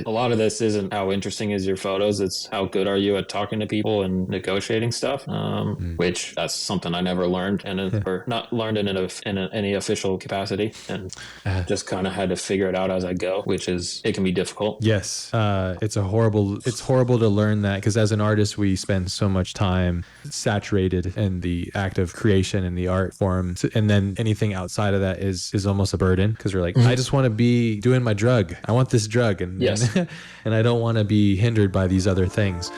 a lot of this isn't how interesting is your photos. It's how good are you at talking to people and negotiating stuff, which that's something I never learned or not learned in any official capacity, and just kind of had to figure it out as I go, which is, it can be difficult. Yes. It's horrible to learn that, because as an artist, we spend so much time saturated in the act of creation and the art form. And then anything outside of that is almost a burden, because we're like, I just want to be doing my drug. I want this drug. And, yes. and I don't want to be hindered by these other things.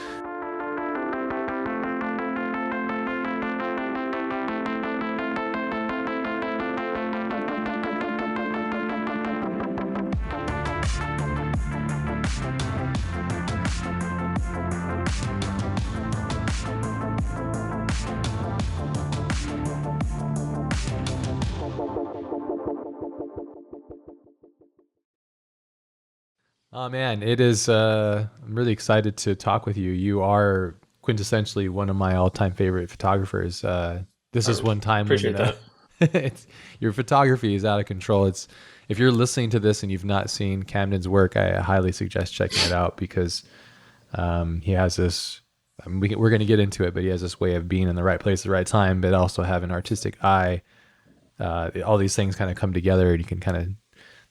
Oh man, it is. I'm really excited to talk with you. You are quintessentially one of my all-time favorite photographers. This is one time appreciate when your photography is out of control. If you're listening to this and you've not seen Camden's work, I highly suggest checking it out, because he has this. We're going to get into it, but he has this way of being in the right place at the right time, but also have an artistic eye. All these things kind of come together, and you can kind of.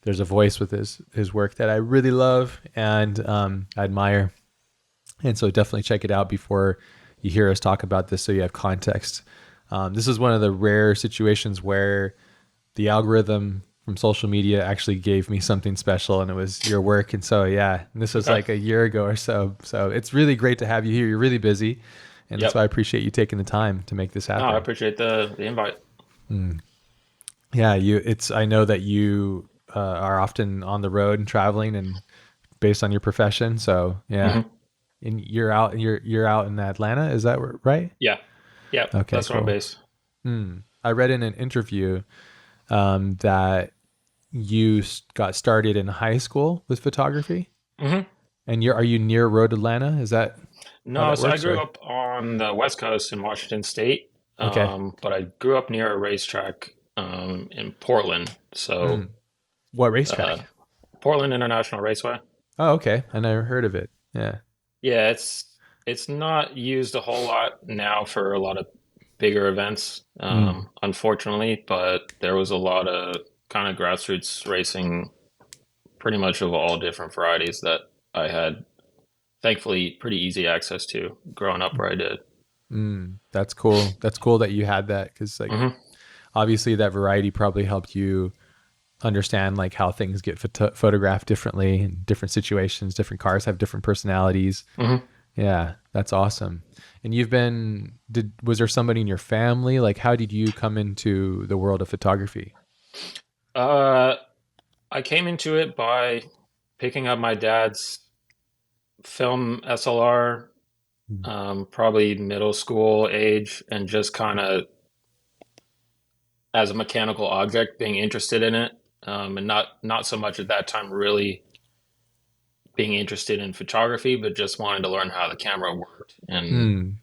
There's a voice with his work that I really love and I admire. And so definitely check it out before you hear us talk about this, so you have context. This is one of the rare situations where the algorithm from social media actually gave me something special, and it was your work. And so, yeah, this was like a year ago or so. So it's really great to have you here. You're really busy. And so I appreciate you taking the time to make this happen. No, I appreciate the invite. Yeah, I know that you are often on the road and traveling, and based on your profession. So yeah, and you're out in Atlanta. Is that right? Yeah. Okay, that's where I'm based. I read in an interview that you got started in high school with photography. And are you near Road Atlanta? Is that no? So I grew up on the West Coast in Washington State. But I grew up near a racetrack in Portland. So. What racetrack? Portland International Raceway. Oh, okay. I never heard of it. Yeah. Yeah, it's not used a whole lot now for a lot of bigger events, unfortunately, but there was a lot of kind of grassroots racing, pretty much of all different varieties, that I had, thankfully, pretty easy access to growing up where I did. That's cool. That's cool that you had that, because obviously that variety probably helped you understand like how things get photographed differently in different situations. Different cars have different personalities. Yeah, that's awesome. And was there somebody in your family? Like, how did you come into the world of photography? I came into it by picking up my dad's film SLR, probably middle school age, and just kind of as a mechanical object being interested in it. And not so much at that time really being interested in photography, but just wanting to learn how the camera worked and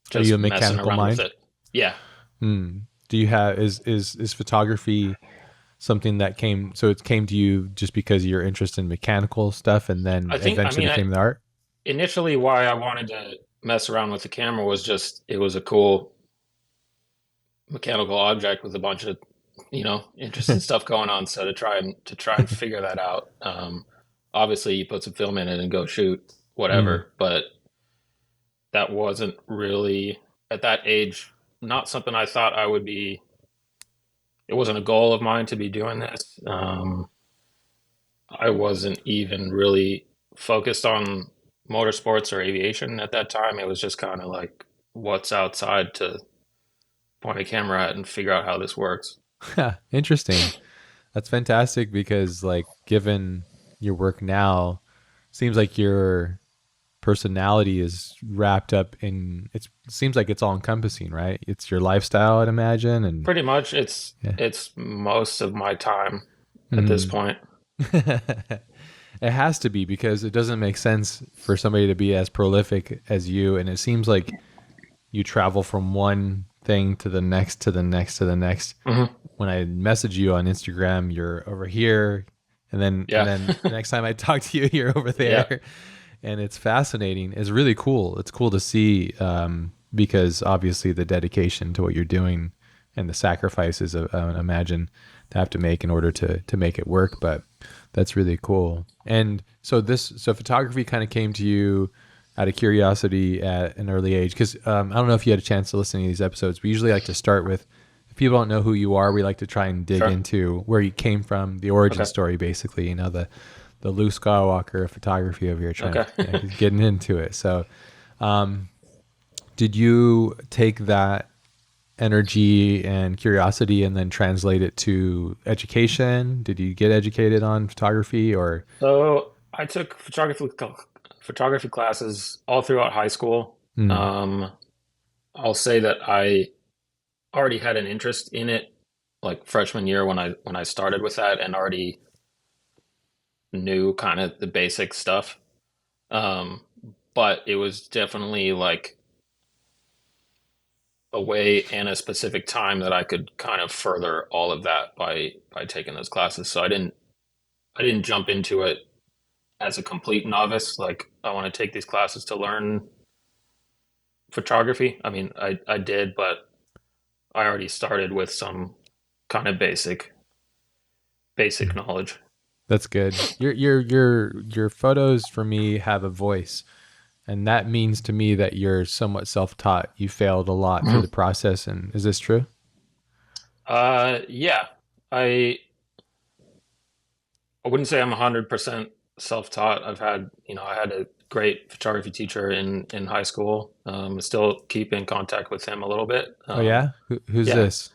just are you a mechanical mind? With it. Yeah. Do you have is photography something that came to you just because of your interest in mechanical stuff, and then eventually became the art? Initially, why I wanted to mess around with the camera was just it was a cool mechanical object with a bunch of interesting stuff going on. So to try and figure that out. Obviously you put some film in it and go shoot whatever, but that wasn't really at that age, not something I thought I would be. It wasn't a goal of mine to be doing this. I wasn't even really focused on motorsports or aviation at that time. It was just kind of like what's outside to point a camera at and figure out how this works. Interesting. That's fantastic, because like given your work now, seems like your personality is wrapped up in it seems like it's all encompassing, right? It's your lifestyle, I'd imagine, and pretty much it's most of my time at this point. It has to be, because it doesn't make sense for somebody to be as prolific as you, and it seems like you travel from one thing to the next to the next to the next. When I message you on Instagram, you're over here And Yeah. then the next time I talk to you, you're over Yeah. there. And it's fascinating. It's really cool. It's cool to see, because obviously the dedication to what you're doing and the sacrifices I imagine to have to make in order to make it work. But that's really cool. And so photography kind of came to you out of curiosity at an early age. Because I don't know if you had a chance to listen to these episodes. We usually like to start with, if people don't know who you are, we like to try and dig Sure. into where you came from, the origin Okay. story, basically. The Luke Skywalker of photography over here, trying Okay. getting into it. So, did you take that energy and curiosity and then translate it to education? Did you get educated on photography or? So I took photography classes all throughout high school. Mm, Um, I'll say that I already had an interest in it like freshman year when I started with that and already knew kind of the basic stuff. Um, but it was definitely like a way and a specific time that I could kind of further all of that by taking those classes. So I didn't jump into it as a complete novice. Like I want to take these classes to learn photography. I mean, I did, but I already started with some kind of basic mm. knowledge. That's good. Your photos for me have a voice, and that means to me that you're somewhat self-taught. You failed a lot through the Mhm. process, and is this true? Yeah, I I wouldn't say I'm 100% self-taught. I had a great photography teacher in high school. I still keep in contact with him a little bit. Oh yeah, who's Yeah, this?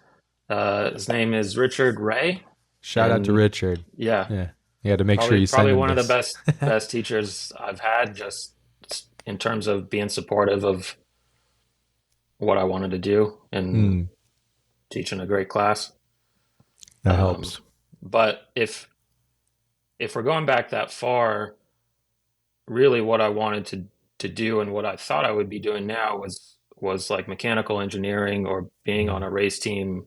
his name is Richard Ray, Shout out to and Richard. yeah, Yeah, you got to make sure probably you send probably him one of the this. best teachers I've had, just in terms of being supportive of what I wanted to do and Mm, teaching a great class. that Um, helps. but if we're going back that far, really what I wanted to do and what I thought I would be doing now was like mechanical engineering or being on Mm. a race team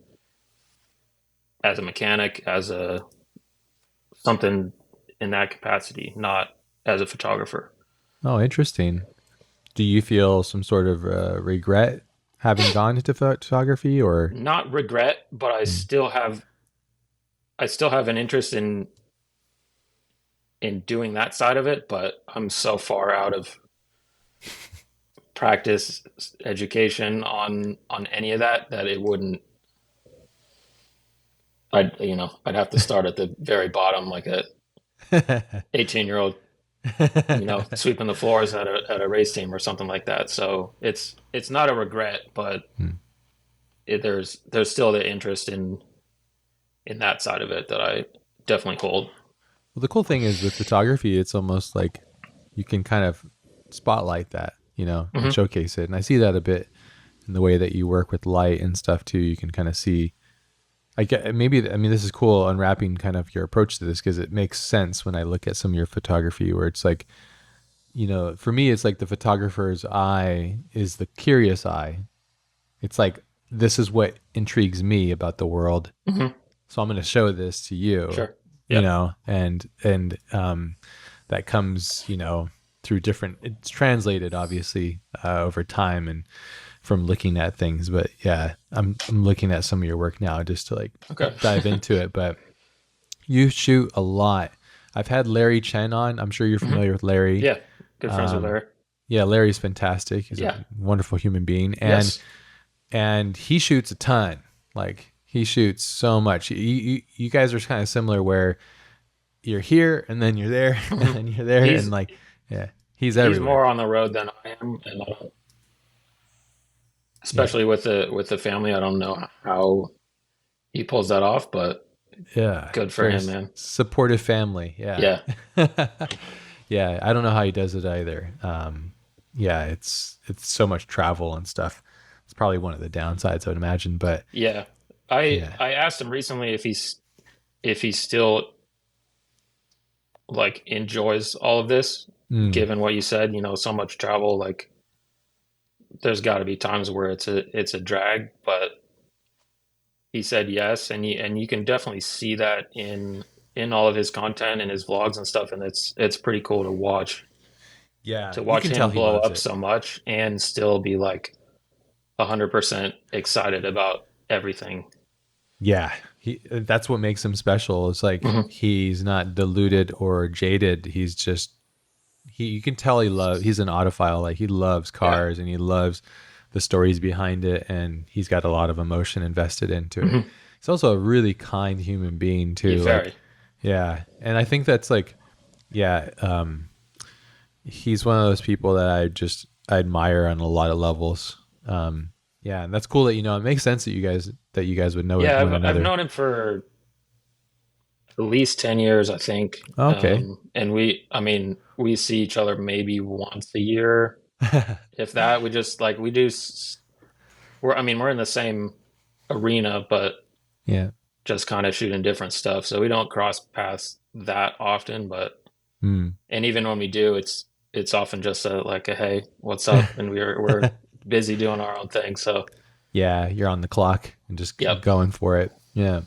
as a mechanic, as a something in that capacity, not as a photographer. Oh, interesting. Do you feel some sort of regret having gone into photography, or? Not regret, but Mm. I still have an interest in doing that side of it, but I'm so far out of practice education on any of that that it wouldn't I'd have to start at the very bottom like a 18-year-old sweeping the floors at a race team or something like that. So it's not a regret, but Mm. there's still the interest in that side of it that I definitely hold. Well, the cool thing is with photography, it's almost like you can kind of spotlight that, and Hmm. showcase it. And I see that a bit in the way that you work with light and stuff too. You can kind of see. I get maybe. I mean, this is cool unwrapping kind of your approach to this because it makes sense when I look at some of your photography, where it's like, for me, it's like the photographer's eye is the curious eye. It's like this is what intrigues me about the world, Hmm. so I'm going to show this to you, Sure. Yep. and that comes, through different. It's translated obviously over time and from looking at things, but yeah, I'm looking at some of your work now just to like Okay. dive into it. But you shoot a lot. I've had Larry Chen on. I'm sure you're Hmm. familiar with Larry. Yeah. Good friends with Um, Larry. yeah, Larry's fantastic. He's a Yeah. wonderful human being, and Yes. and he shoots a ton. Like he shoots so much. You guys are kind of similar, where you're here and then you're there and Hmm. then you're there, and He's like, yeah, he's he's everywhere. more on the road than I am, and Yeah, especially with the family. I don't know how he pulls that off, but yeah, good for very him, man. supportive family. Yeah, Yeah. yeah. I don't know how he does it either. Yeah, it's so much travel and stuff. It's probably one of the downsides, I would imagine. But Yeah. I yeah, I asked him recently if he still like enjoys all of this, mm, given what you said, so much travel, like there's got to be times where it's a drag, but he said yes, and you can definitely see that in in all of his content and his vlogs and stuff, and it's pretty cool Yeah, to you watch can tell him he blow loves up it. so much and still be like 100% excited about everything. Yeah, he that's what makes him special. It's like Hmm. he's not diluted or jaded. He's just he you can tell he's an audiophile. Like he loves Yeah. cars and he loves the stories behind it, and he's got a lot of emotion invested into it. Hmm. He's also a really kind human being Yeah, too. Like very. yeah, and I think that's like yeah, he's one of those people that I admire on a lot of levels. Yeah, and that's cool that you know it makes sense that you guys would know Yeah, one I've another. known him for at least 10 years, I think. Okay. And I mean, we see each other maybe once a year, if that. We just like, I mean, we're in the same arena, but Yeah. just kind of shooting different stuff. So we don't cross paths that often, Hmm. and even when we do, it's often just like a, hey, what's up? And we're busy doing our own thing. So, Yeah, you're on the clock and just yep, going for it. Yeah.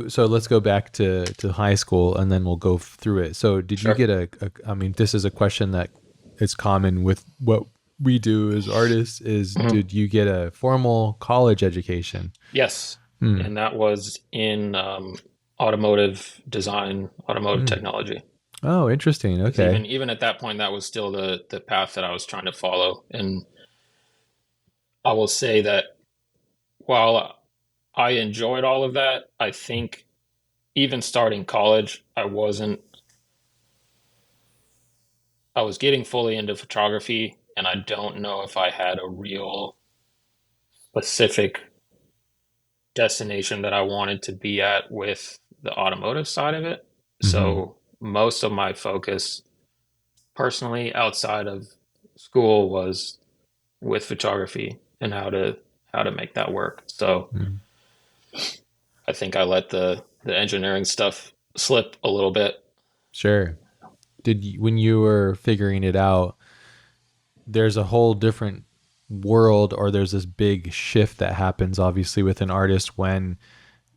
So let's go back to high school and then we'll go through it. So did you sure. get I mean, this is a question that is common with what we do as artists is Mhm. did you get a formal college education? Yes. Hmm. And that was in automotive design, automotive Hmm. technology. Oh, interesting. Because Okay. even at that point, that was still the path that I was trying to follow. And I will say that while I enjoyed all of that, I think even starting college, I was getting fully into photography, and I don't know if I had a real specific destination that I wanted to be at with the automotive side of it. Hmm. So most of my focus personally outside of school was with photography and how to make that work. So I think I let the engineering stuff slip a little bit. Sure. When you were figuring it out, there's a whole different world or there's this big shift that happens obviously with an artist when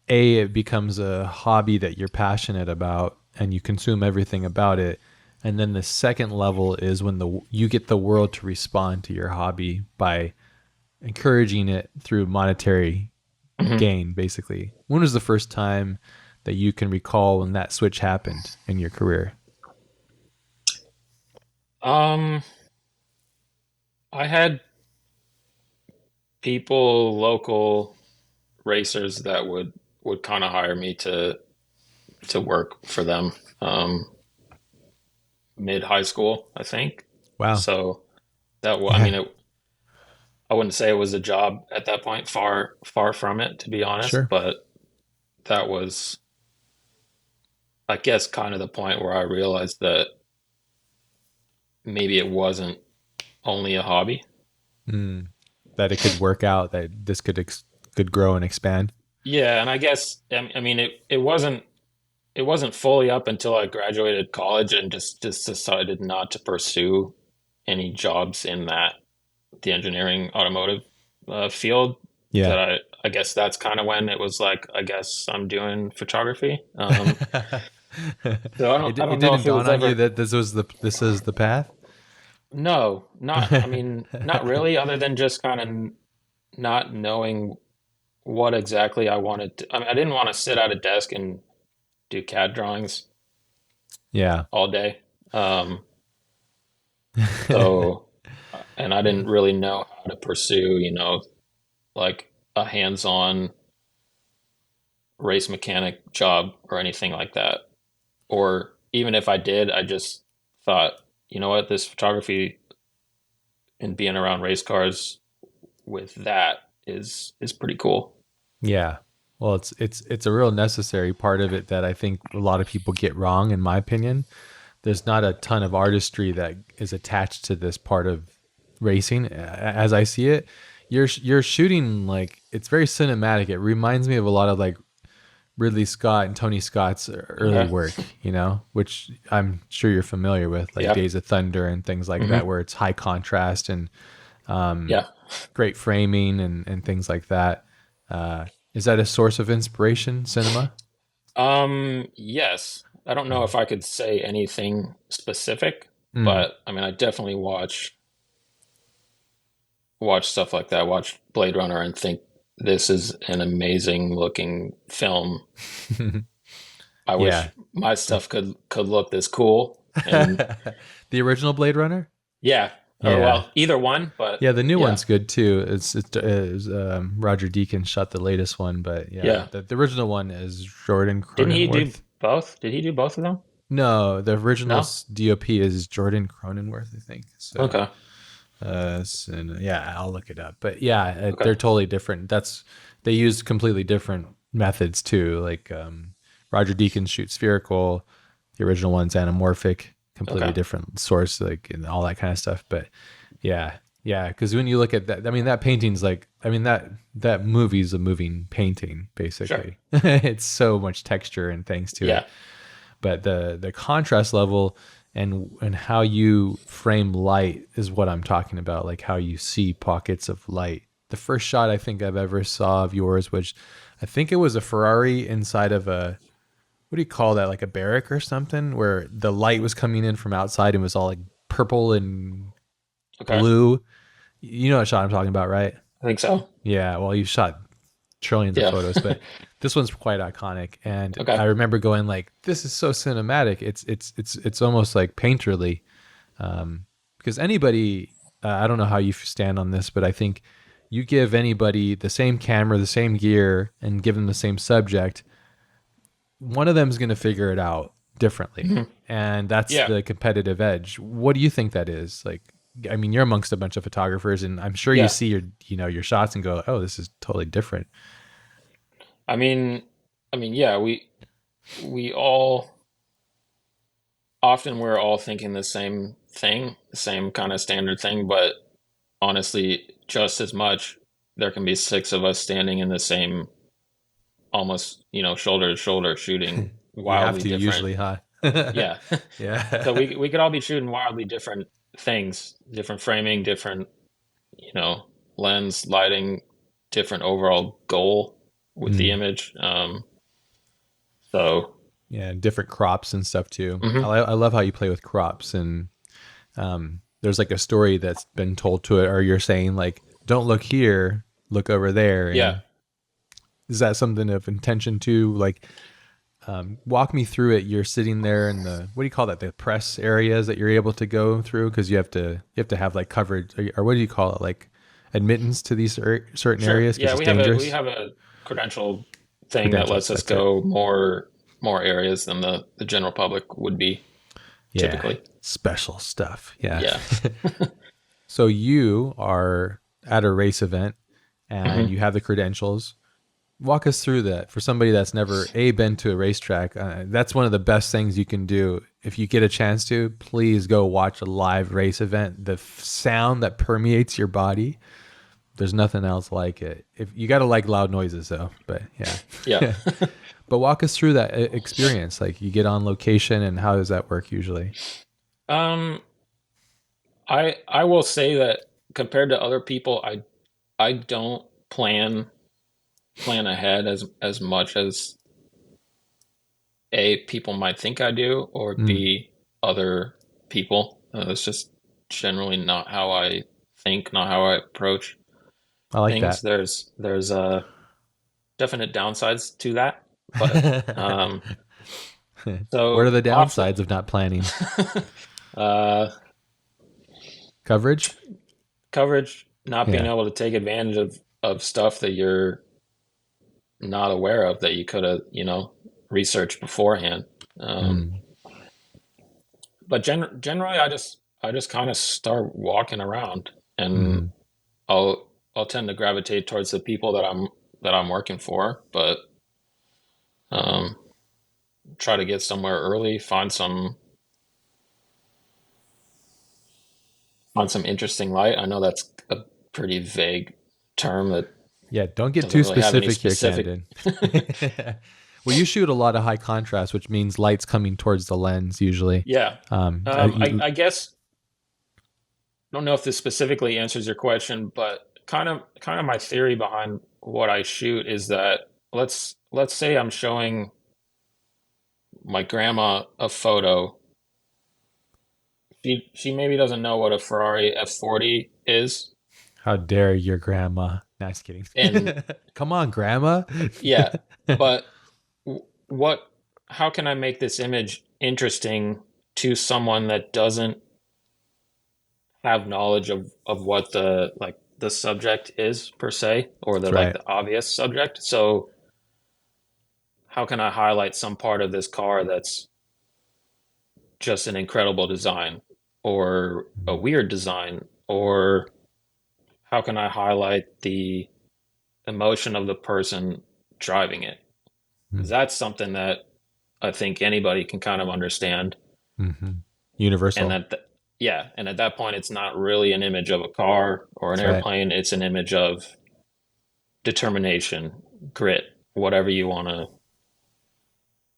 it becomes a hobby that you're passionate about and you consume everything about it, and then the second level is when you get the world to respond to your hobby by encouraging it through monetary Mhm. gain basically. When was the first time that you can recall when that switch happened in your career? Um, I had people, local racers that would kind of hire me to work for them. Mid high school, I think. Wow. So I Yeah. mean, I wouldn't say it was a job at that point. Far from it, to be honest. Sure. But that was, I guess, kind of the point where I realized that maybe it wasn't only a hobby. Mm. That it could work out, that this could grow and expand. Yeah, and I guess I mean it wasn't fully up until I graduated college and just decided not to pursue any jobs in the engineering automotive field. Yeah. That I guess that's kind of when it was like, I guess I'm doing photography. So I It don't know didn't if it dawn was on you ever. that this is the path. No, not, I mean, not really, other than just kind of not knowing what exactly I wanted to. I mean, I didn't want to sit at a desk and do CAD drawings Yeah. all day. So, and I didn't really know how to pursue, like a hands-on race mechanic job or anything like that. Or even if I did, I just thought, you know what, this photography and being around race cars with that is pretty cool. Yeah. Well, it's a real necessary part of it that I think a lot of people get wrong in my opinion. There's not a ton of artistry that is attached to this part of racing as I see it. You're shooting like it's very cinematic. It reminds me of a lot of like Ridley Scott and Tony Scott's early Okay. work, you know, which I'm sure you're familiar with, like Yeah. Days of Thunder and things like that, Hmm. where it's high contrast and Yeah. great framing and things like that. Uh, is that a source of inspiration, cinema? Yes. I don't know if I could say anything specific, Mm. but I mean, I definitely watch stuff like that. Watch Blade Runner and think this is an amazing looking film. I Yeah. wish my stuff could look this cool. And The original Blade Runner? yeah, or Yeah. well, either one, but Yeah, the new yeah, one's good too. Roger Deakins shot the latest one, but yeah, yeah. the original one is Jordan Didn't he do Cronenworth. both? Did he do both of them? No, the original No? DOP is Jordan Cronenworth, I think. So, Okay. yeah, I'll look it up. But yeah, Okay. they're totally different. They use completely different methods too. Like Roger Deakins shoots spherical, the original one's anamorphic, completely Okay. different source, like and all that kind of stuff. But yeah, yeah, because when you look at that, I mean, that painting's like, I mean that movie's a moving painting Sure. basically. It's so much texture and things to it, Yeah. but the contrast level and how you frame light is what I'm talking about, like how you see pockets of light. The first shot I think I've ever saw of yours, which I think it was a Ferrari inside of a, what do you call that, like a barrack or something, where the light was coming in from outside and was all like purple and Okay. blue. You know what shot I'm talking about, right? I think so. Yeah, well, you shot trillions of Yeah. photos, but this one's quite iconic. And Okay. I remember going like, "This is so cinematic. It's almost like painterly." Because anybody, I don't know how you stand on this, but I think you give anybody the same camera, the same gear, and give them the same subject, one of them is going to figure it out differently, Mhm. and that's Yeah. the competitive edge. What do you think that is? Like, I mean, you're amongst a bunch of photographers, and I'm sure you Yeah. see your shots and go, "Oh, this is totally different." I mean, yeah, we all often we're all thinking the same thing, the same kind of standard thing, but honestly, just as much, there can be six of us standing in the same, almost, shoulder to shoulder, shooting You have wildly to different. usually, huh? Yeah. So Yeah. we could all be shooting wildly different things, different framing, different, you know, lens, lighting, different overall goal with the Mm. image. So, Yeah, different crops and stuff too. mhm. I love how you play with crops, and there's like a story that's been told to it, or you're saying like, "Don't look here, look over there," Yeah. and is that something of intention too? Like, walk me through it. You're sitting there in the, what do you call that? The press areas that you're able to go through, because you have to have like coverage, or what do you call it? Like admittance to these certain Sure. areas because Yeah, it's we dangerous. have a credential thing that lets Credentials. us That's it. go more areas than the general public would be Yeah. typically. Special stuff. Yeah. Yeah. So you are at a race event and Hmm. you have the credentials. Walk us through that for somebody that's never been to a racetrack. That's one of the best things you can do. If you get a chance to, please go watch a live race event. The sound that permeates your body, there's nothing else like it. If you got to like loud noises though, but Yeah. yeah. But walk us through that experience. Like you get on location, and how does that work usually? Um, I will say that compared to other people, I don't plan ahead as much as A, people might think I do, or Mm, B, other people. It's just generally not how I think, not how I approach I like things. that. There's definite downsides to that, but What are so the often downsides of not planning? uh, Coverage? coverage, not being Yeah. able to take advantage of stuff that you're not aware of that you could have, researched beforehand. Um, Mm, but generally, I just kind of start walking around, and mm. I'll tend to gravitate towards the people that I'm working for, but um, try to get somewhere early, find some interesting light. I know that's a pretty vague term that Yeah, don't get doesn't too really have any specific here, specific. Camden. Well, you shoot a lot of high contrast, which means light's coming towards the lens usually. Yeah. Um, I, you, I guess I don't know if this specifically answers your question, but kind of my theory behind what I shoot is that let's say I'm showing my grandma a photo. She maybe doesn't know what a Ferrari F40 is, How dare your grandma? No, just kidding. and Come on, grandma. yeah, but what? How can I make this image interesting to someone that doesn't have knowledge of what the subject is per se, or the That's like right. the obvious subject? So how can I highlight some part of this car that's just an incredible design or a weird design, or how can I highlight the emotion of the person driving it? Mm-hmm. That's something that I think anybody can kind of understand. Mm-hmm. And Universal. yeah, and at that point, it's not really an image of a car or an That's right. airplane. It's an image of determination, grit, whatever you want to,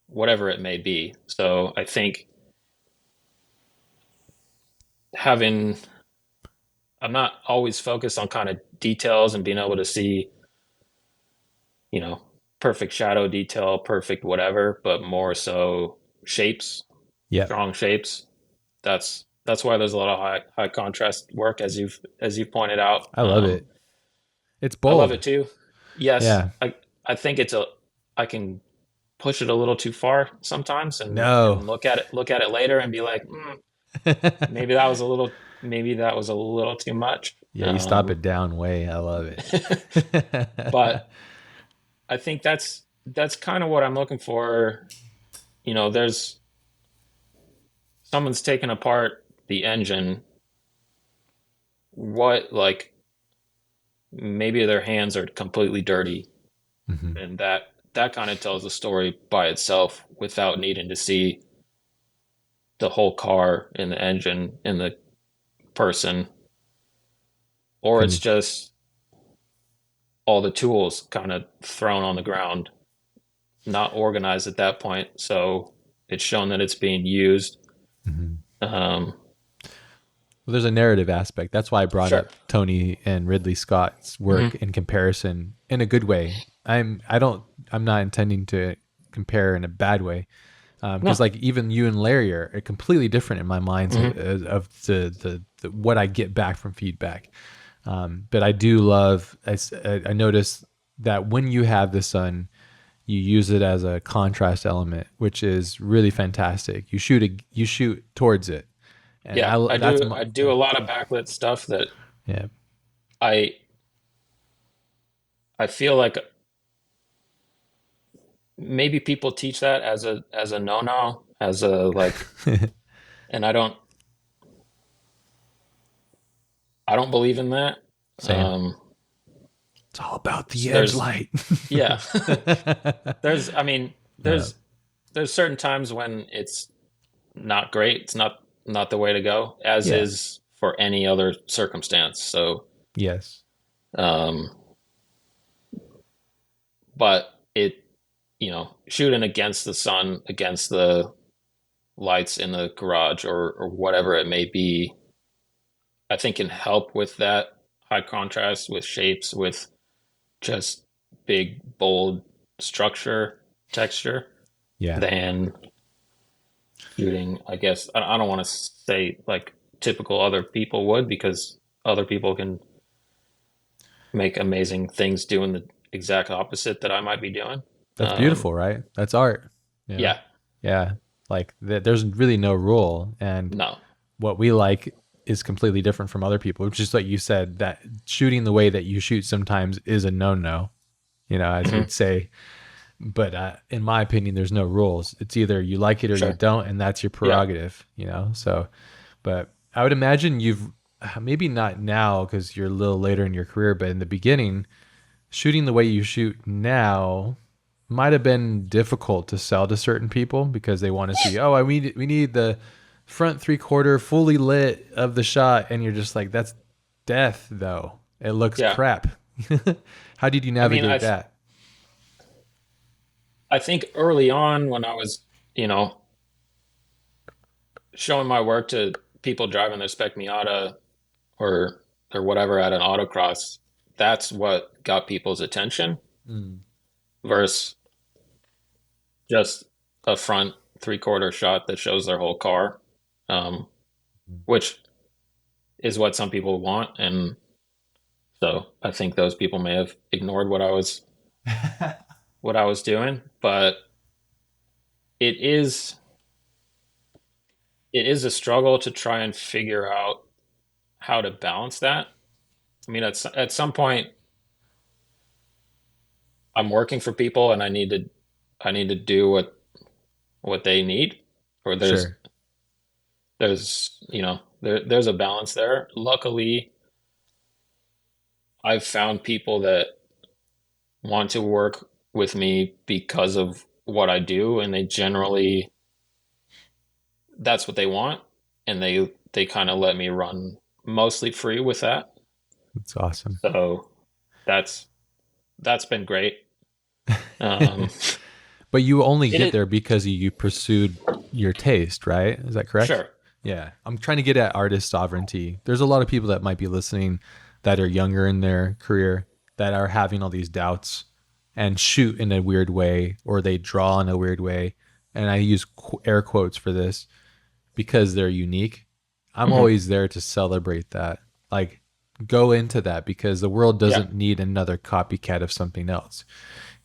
whatever it may be. So I think having, I'm not always focused on kind of details and being able to see, you know, perfect shadow detail, perfect whatever, but more so shapes, Yep. strong shapes. That's why there's a lot of high contrast work, as you pointed out. I love it. It's I love bold. it too. Yes, Yeah. I think it's a I can push it a little too far sometimes, No. and look at it later and be like, maybe that was a little too much. Yeah, you stop it down way. I love it. But I think that's kind of what I'm looking for. You know, there's someone's taken apart the engine. What, like, maybe their hands are completely dirty, Hmm. and that kind of tells the story by itself without needing to see the whole car and the engine and the person, or it's Couldn't. just all the tools kind of thrown on the ground, not organized at that point. So it's shown that it's being used. Mhm. Um, Well, there's a narrative aspect. That's why I brought sure. up Tony and Ridley Scott's work Hmm. in comparison in a good way. I don't I'm not intending to compare in a bad way, because No. like even you and Larry are completely different in my minds Hmm. of the what I get back from feedback. But I do love. I notice that when you have the sun, you use it as a contrast element, which is really fantastic. You shoot towards it, and Yeah, that's I my do a lot of backlit stuff that yeah. I I feel like maybe people teach that as a no-no, as a like, and I don't believe in that. Same. Um, It's all about so the edge light. yeah, there's, I mean, uh, there's certain times when it's not great. It's not the way to go, as yeah. is for any other circumstance. So, Yes. um, but it, shooting against the sun, against the lights in the garage, or whatever it may be, I think can help with that high contrast, with shapes, with just big, bold structure, texture, Yeah. than shooting, I guess. I don't want to say like typical other people would, because other people can make amazing things doing the exact opposite that I might be doing. That's beautiful, right? That's art. You know? Yeah, Yeah. Like there's really no rule, and no. what we like is completely different from other people. Which is like you said, that shooting the way that you shoot sometimes is a no-no. As Hmm. we'd say. But in my opinion, there's no rules. It's either you like it or you Sure. don't, and that's your Yeah. prerogative. So, but I would imagine you've maybe not now because you're a little later in your career, but in the beginning, shooting the way you shoot now might have been difficult to sell to certain people because they want to see, oh, we need the front three-quarter fully lit of the shot, and you're just like, that's death, though. It looks Yeah. crap. How did you I mean, navigate that? I think early on when I was, you know, showing my work to people driving their spec Miata, or whatever at an autocross, that's what got people's attention Mm. versus just a front three-quarter shot that shows their whole car, um, which is what some people want. And so I think those people may have ignored what I was doing, but it is it is a struggle to try and figure out how to balance that. I mean, at some point, I'm working for people, and I need to do what they need, or Sure. there's a balance there. Luckily, I've found people that want to work with me because of what I do, and they generally that's what they want, and they kind of let me run mostly free with that. That's awesome. So that's that's been great. Um, But you only it get is there because you pursued your taste, right? Is that correct? sure. Yeah. I'm trying to get at artist sovereignty. There's a lot of people that might be listening that are younger in their career that are having all these doubts and shoot in a weird way or they draw in a weird way. And I use air quotes for this because they're unique. I'm Hmm. always there to celebrate that. Like, go into that because the world Yeah. doesn't need another copycat of something else.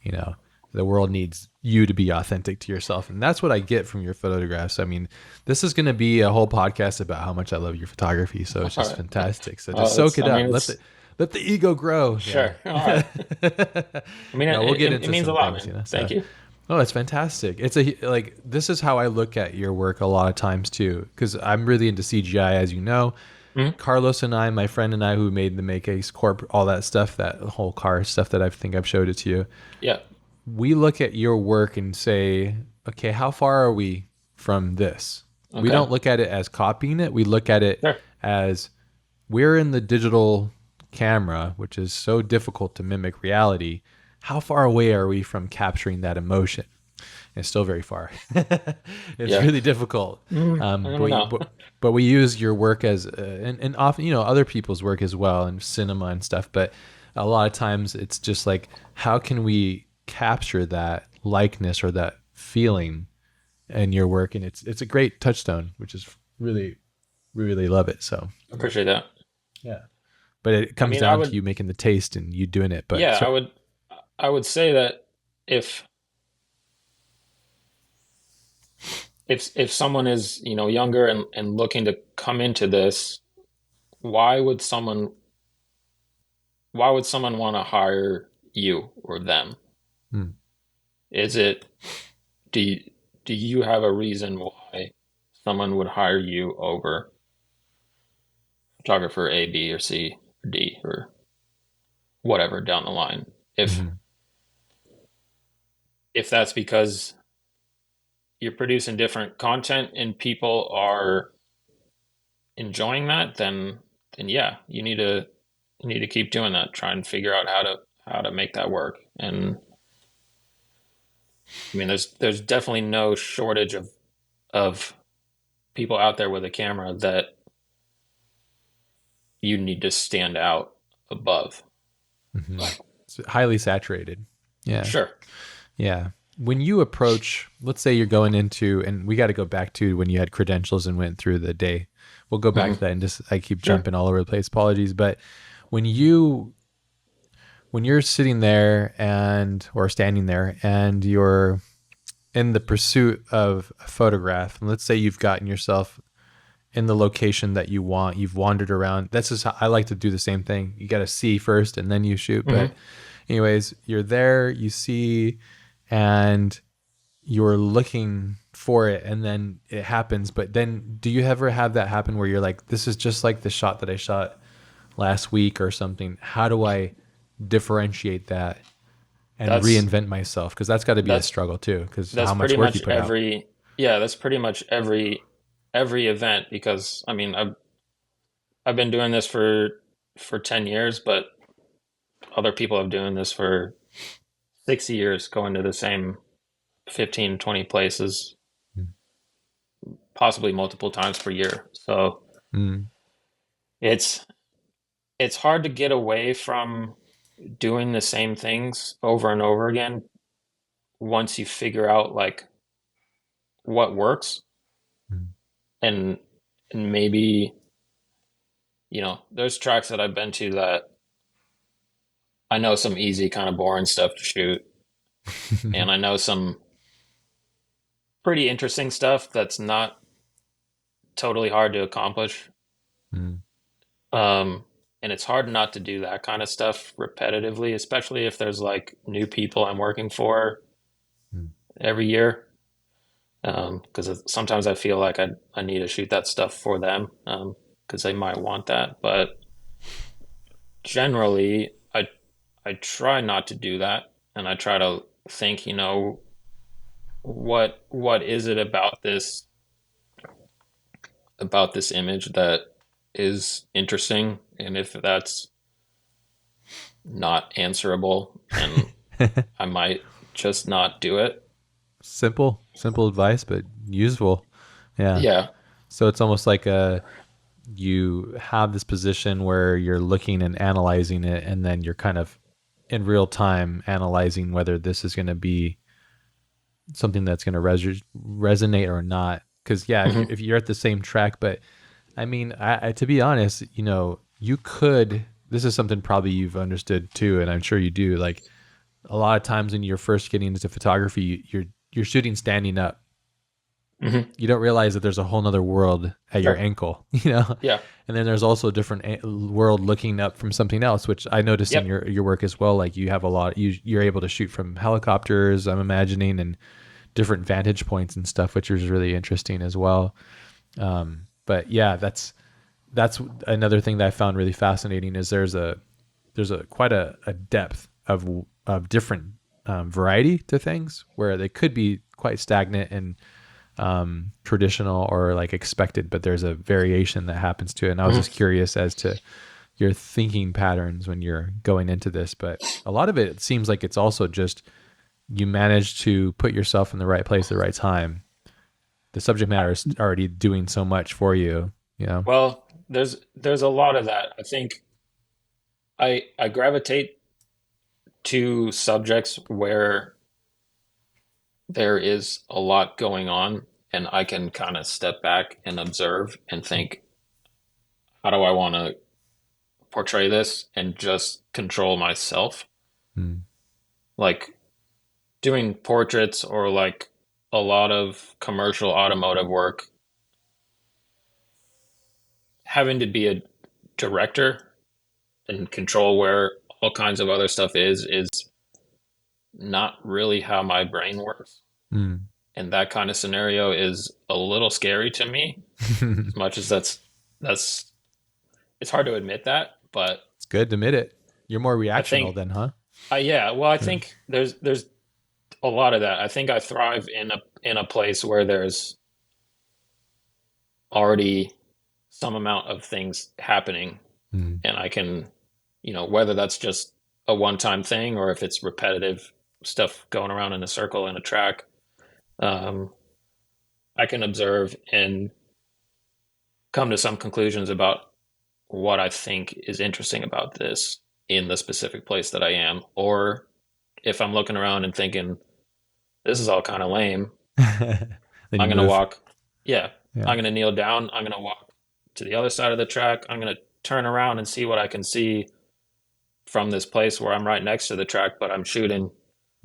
You know, the world needs you to be authentic to yourself. And that's what I get from your photographs. I mean, this is going to be a whole podcast about how much I love your photography. So it's All just right. fantastic. So just Oh, soak it's, it I up. mean, it's Let the ego grow. Yeah. sure. All right. I mean, No, we'll get it into means a some lot, things, man. So, Thank you. oh, it's fantastic. It's a like this is how I look at your work a lot of times too, because I'm really into CGI, as you know. Hmm. Carlos and I, my friend and I, who made the Make Ace Corp, all that stuff, that whole car stuff that I think I've showed it to you. Yeah. We look at your work and say, okay, how far are we from this? We Okay. don't look at it as copying it. We look at it Sure. as we're in the digital camera, which is so difficult to mimic reality. How far away are we from capturing that emotion? It's still very far. It's Yeah. really difficult. I But, don't know. but we use your work as, and often, other people's work as well, and cinema and stuff. But a lot of times it's just like, how can we capture that likeness or that feeling in your work? And it's a great touchstone, which is really, really love it. So, Appreciate that. yeah. But it I comes mean, I down to would, you making the taste and you doing it. But yeah, sorry. I would say that if if someone is, younger and looking to come into this, why would someone why would someone want to hire you or them? Hmm. Is it do you, do you have a reason why someone would hire you over photographer A, B, or C, or D, or whatever down the line? Mhm. If that's because you're producing different content and people are enjoying that, then yeah, you need to keep doing that. Try and figure out how to make that work. And I mean, there's definitely no shortage of people out there with a camera that you need to stand out above. Mhm. It's highly saturated. Yeah. Sure. Yeah. When you approach, let's say you're going into, and we got to go back to when you had credentials and went through the day. We'll go back to Hmm. that and just, I keep Sure. jumping all over the place. Apologies. But when you, when you're sitting there and, or standing there and you're in the pursuit of a photograph, and let's say you've gotten yourself in the location that you want, you've wandered around. That's just how I like to do the same thing. You got to see first and then you shoot. But Hmm. anyways, you're there, you see, and you're looking for it and then it happens. But then do you ever have that happen where you're like, this is just like the shot that I shot last week or something? How do I differentiate that and That's reinvent myself? Because that's got to be a that's struggle too, because that's how much pretty work you much put out. that's pretty much every event, because I mean, I've been doing this for 10 years, but other people have doing this for 60 years, going to the same 15, 20 places, possibly multiple times per year. So Mm. it's it's hard to get away from doing the same things over and over again once you figure out like what works, Mm. and maybe, there's tracks that I've been to that I know some easy kind of boring stuff to shoot, and I know some pretty interesting stuff that's not totally hard to accomplish. Mm. Um, and it's hard not to do that kind of stuff repetitively, especially if there's like new people I'm working for Mm. every year. Because sometimes I feel like I need to shoot that stuff for them, because they might want that. But generally, I try not to do that, and I try to think, what is it about this image that is interesting, and if that's not answerable, then I might just not do it. Simple advice, but useful. Yeah. Yeah. So it's almost like you have this position where you're looking and analyzing it, and then you're kind of in real time analyzing whether this is going to be something that's going to resonate or not. Because yeah, Hmm. if you're at the same track, but I mean, to be honest, you could. This is something probably you've understood too, and I'm sure you do. Like a lot of times when you're first getting into photography, you're shooting standing up. Hmm. You don't realize that there's a whole nother world at your Sure. ankle, Yeah. and then there's also a different world looking up from something else, which I noticed in Yep. your work as well. Like you have a lot, you're able to shoot from helicopters, I'm imagining, and different vantage points and stuff, which is really interesting as well. But yeah, that's another thing that I found really fascinating is there's a quite a depth of different variety to things where they could be quite stagnant and traditional or like expected, but there's a variation that happens to it. And I was Hmm. just curious as to your thinking patterns when you're going into this, but a lot of it seems like it's also just you manage to put yourself in the right place at the right time. The subject matter is already doing so much for you, you know? Well, there's a lot of that. I think I gravitate to subjects where there is a lot going on, and I can kind of step back and observe and think, how do I want to portray this and just control myself? Mm. Like doing portraits or like a lot of commercial automotive work, having to be a director and control where all kinds of other stuff is not really how my brain works. Mm. And that kind of scenario is a little scary to me, as much as that's it's hard to admit that, but It's good to admit it. You're more I reactional think then, huh? yeah, well, I Yeah. think there's a lot of that. I think I thrive in a place where there's already some amount of things happening, Mm. and I can, whether that's just a one-time thing or if it's repetitive stuff going around in a circle in a track, um, I can observe and come to some conclusions about what I think is interesting about this in the specific place that I am. Or if I'm looking around and thinking, this is all kind of lame, Then you I'm going to move. walk. Yeah, Yeah. I'm going to kneel down. I'm going to walk to the other side of the track. I'm going to turn around and see what I can see from this place where I'm right next to the track, but I'm shooting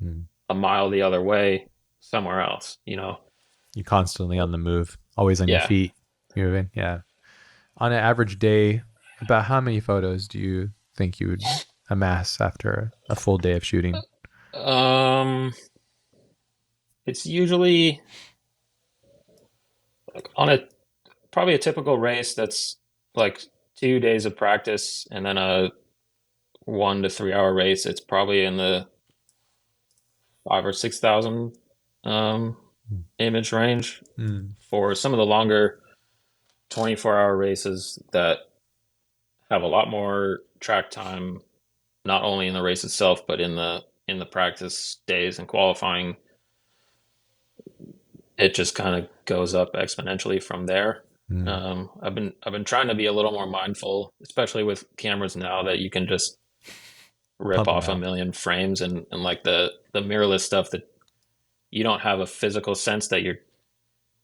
Mm. a mile the other way somewhere else. You're constantly on the move, always on your Yeah. feet, moving. Yeah. On an average day, about how many photos do you think you would amass after a full day of shooting? Um, it's usually like on a probably a typical race that's like 2 days of practice and then a 1 to 3 hour race. It's probably in the 5 or 6 thousand um, image range. Mm. For some of the longer 24-hour races that have a lot more track time, not only in the race itself but in the practice days and qualifying, it just kind of goes up exponentially from there. Mm. I've been trying to be a little more mindful, especially with cameras now that you can just rip Pump them off a out. million frames, and like the mirrorless stuff that you don't have a physical sense that you're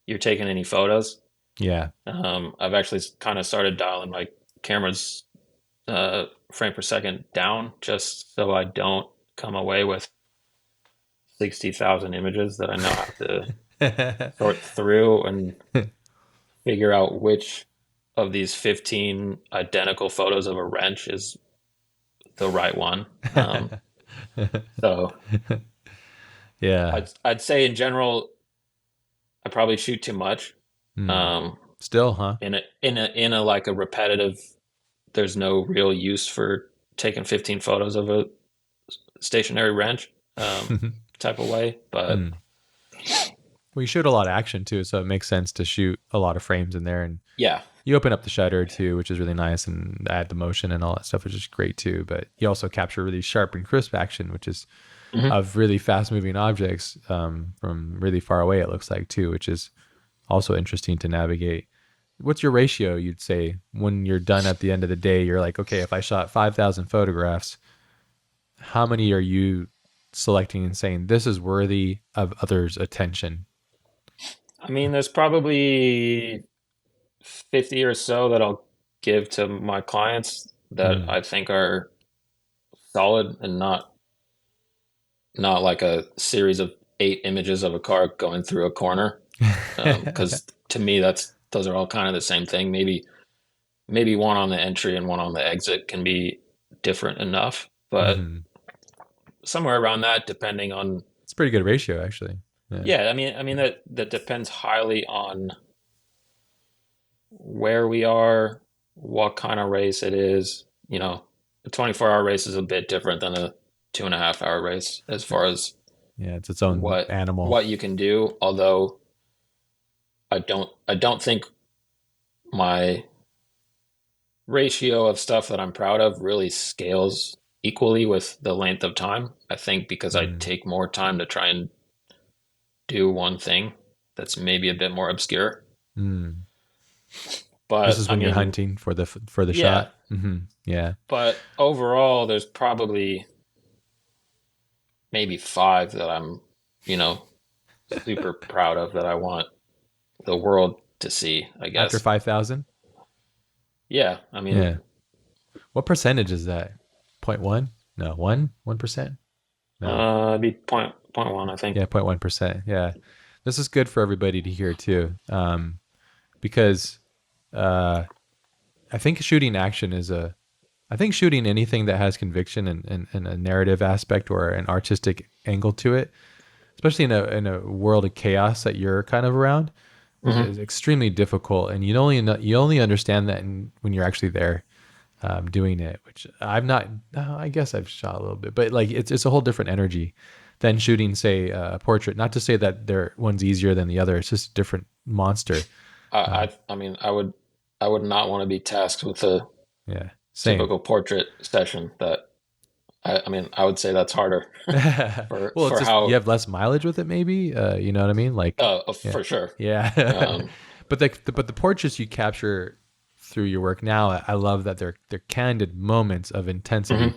you're taking any photos. Yeah. I've actually kind of started dialing my camera's frame per second down just so I don't come away with 60,000 images that I now have to sort through and figure out which of these 15 identical photos of a wrench is the right one. So Yeah. I'd say in general, I probably shoot too much. Hmm. Um, Still, huh? in a like a repetitive, there's no real use for taking 15 photos of a stationary wrench type of way. But Hmm. Well, you shoot a lot of action too, so it makes sense to shoot a lot of frames in there, and yeah, you open up the shutter too, which is really nice, and add the motion and all that stuff, which is great too. But you also capture really sharp and crisp action, which is hmm of really fast moving objects from really far away. It looks like too, which is also interesting to navigate. What's your ratio? You'd say when you're done at the end of the day, you're like, okay, if I shot 5,000 photographs, how many are you selecting and saying this is worthy of others' attention? I mean, there's probably 50 or so that I'll give to my clients that Mm. I think are solid and not like a series of 8 images of a car going through a corner. Because to me, those are all kind of the same thing. Maybe one on the entry and one on the exit can be different enough, but Hmm. somewhere around that, depending on. It's a pretty good ratio, actually. Yeah. Yeah, I mean that depends highly on where we are, what kind of race it is. A 24-hour race is a bit different than a 2.5 hour race as far as Yeah, it's its own what animal. what you can do. Although I don't think my ratio of stuff that I'm proud of really scales equally with the length of time. I think because I Mm. take more time to try and do one thing that's maybe a bit more obscure. Mm. This But is I when you're mean, hunting for the yeah. shot. Yeah. But overall, there's probably maybe five that I'm, you know, super proud of that I want the world to see, I After guess. 5,000. Yeah, I mean, Yeah. What percentage is that? Point one? No, 1%? No. it'd be point one, I think. Yeah, 0.1%. Yeah. This is good for everybody to hear too. Because uh, I think shooting action is I think shooting anything that has conviction and a narrative aspect or an artistic angle to it, especially in a world of chaos that you're kind of around, hmm is extremely difficult. And you only understand that when you're actually there doing it, which I've not. I guess I've shot a little bit, but like it's a whole different energy than shooting, say, a portrait. Not to say that one's easier than the other. It's just a different monster. Uh, I mean, I would not want to be tasked with a yeah, same. typical portrait session. I mean, I would say that's harder for Well, it's for just you how. have less mileage with it, maybe. You know what I mean? Like, yeah, For sure. yeah. Um, But the portraits you capture through your work now, I love that they're candid moments of intensity.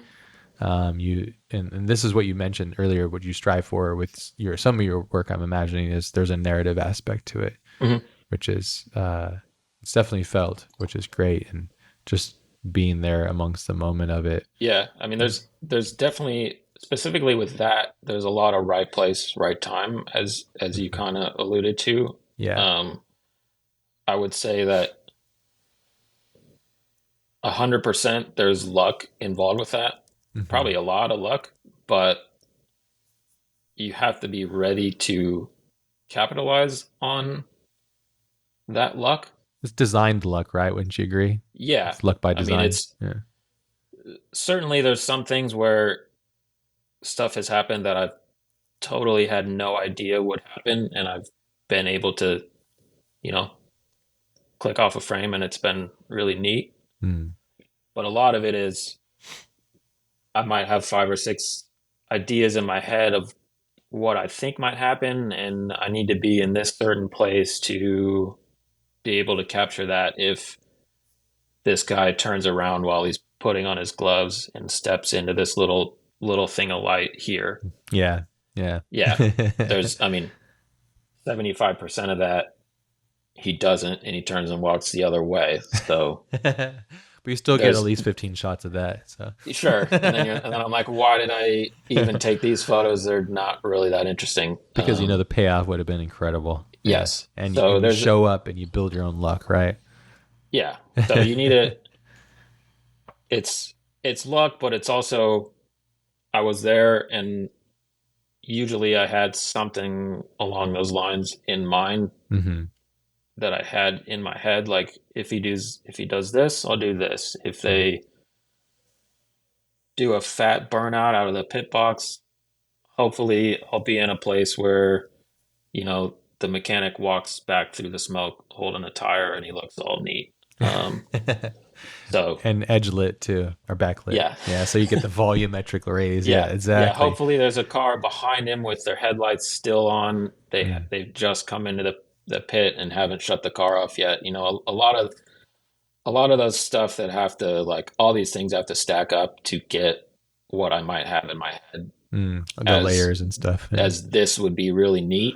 mhm. And this is what you mentioned earlier. What you strive for with some of your work, I'm imagining, is there's a narrative aspect to it, Mhm. which is it's definitely felt, which is great, and just being there amongst the moment of it. Yeah, I mean, there's definitely specifically with that, there's a lot of right place, right time, as you Mhm. kind of alluded to. Yeah. Um, I would say that 100% there's luck involved with that. Hmm. Probably a lot of luck, but you have to be ready to capitalize on that luck. It's designed luck, right? Wouldn't you agree? Yeah, It's luck by I mean, design. it's Yeah. certainly there's some things where stuff has happened that I've totally had no idea would happen, and I've been able to, you know, click off a frame, and it's been really neat. Mm. But a lot of it is I might have five or six ideas in my head of what I think might happen, and I need to be in this certain place to be able to capture that if this guy turns around while he's putting on his gloves and steps into this little thing of light here. Yeah. Yeah. Yeah, I mean, 75% of that. he doesn't, and he turns and walks the other way. So But you still get at there's least 15 shots of that. So sure, and then I'm like, why did I even take these photos? They're not really that interesting. because the payoff would have been incredible. Yeah. Yes, And so you there's show up and you build your own luck, right? yeah. So you need a it's luck, but it's also I was there, and usually I had something along those lines in mind Hmm. that I had in my head. Like if he does this, I'll do this. If they do a fat burnout out of the pit box, hopefully I'll be in a place where, the mechanic walks back through the smoke holding a tire and he looks all neat. So And edge lit too, or backlit. yeah, Yeah. So you get the volumetric rays. Yeah, yeah. exactly. Hopefully there's a car behind him with their headlights still on. Mm. They've just come into the pit and haven't shut the car off yet. A lot of those stuff that have to, like, all these things have to stack up to get what I might have in my head The as layers and stuff. Yeah. as this would be really neat,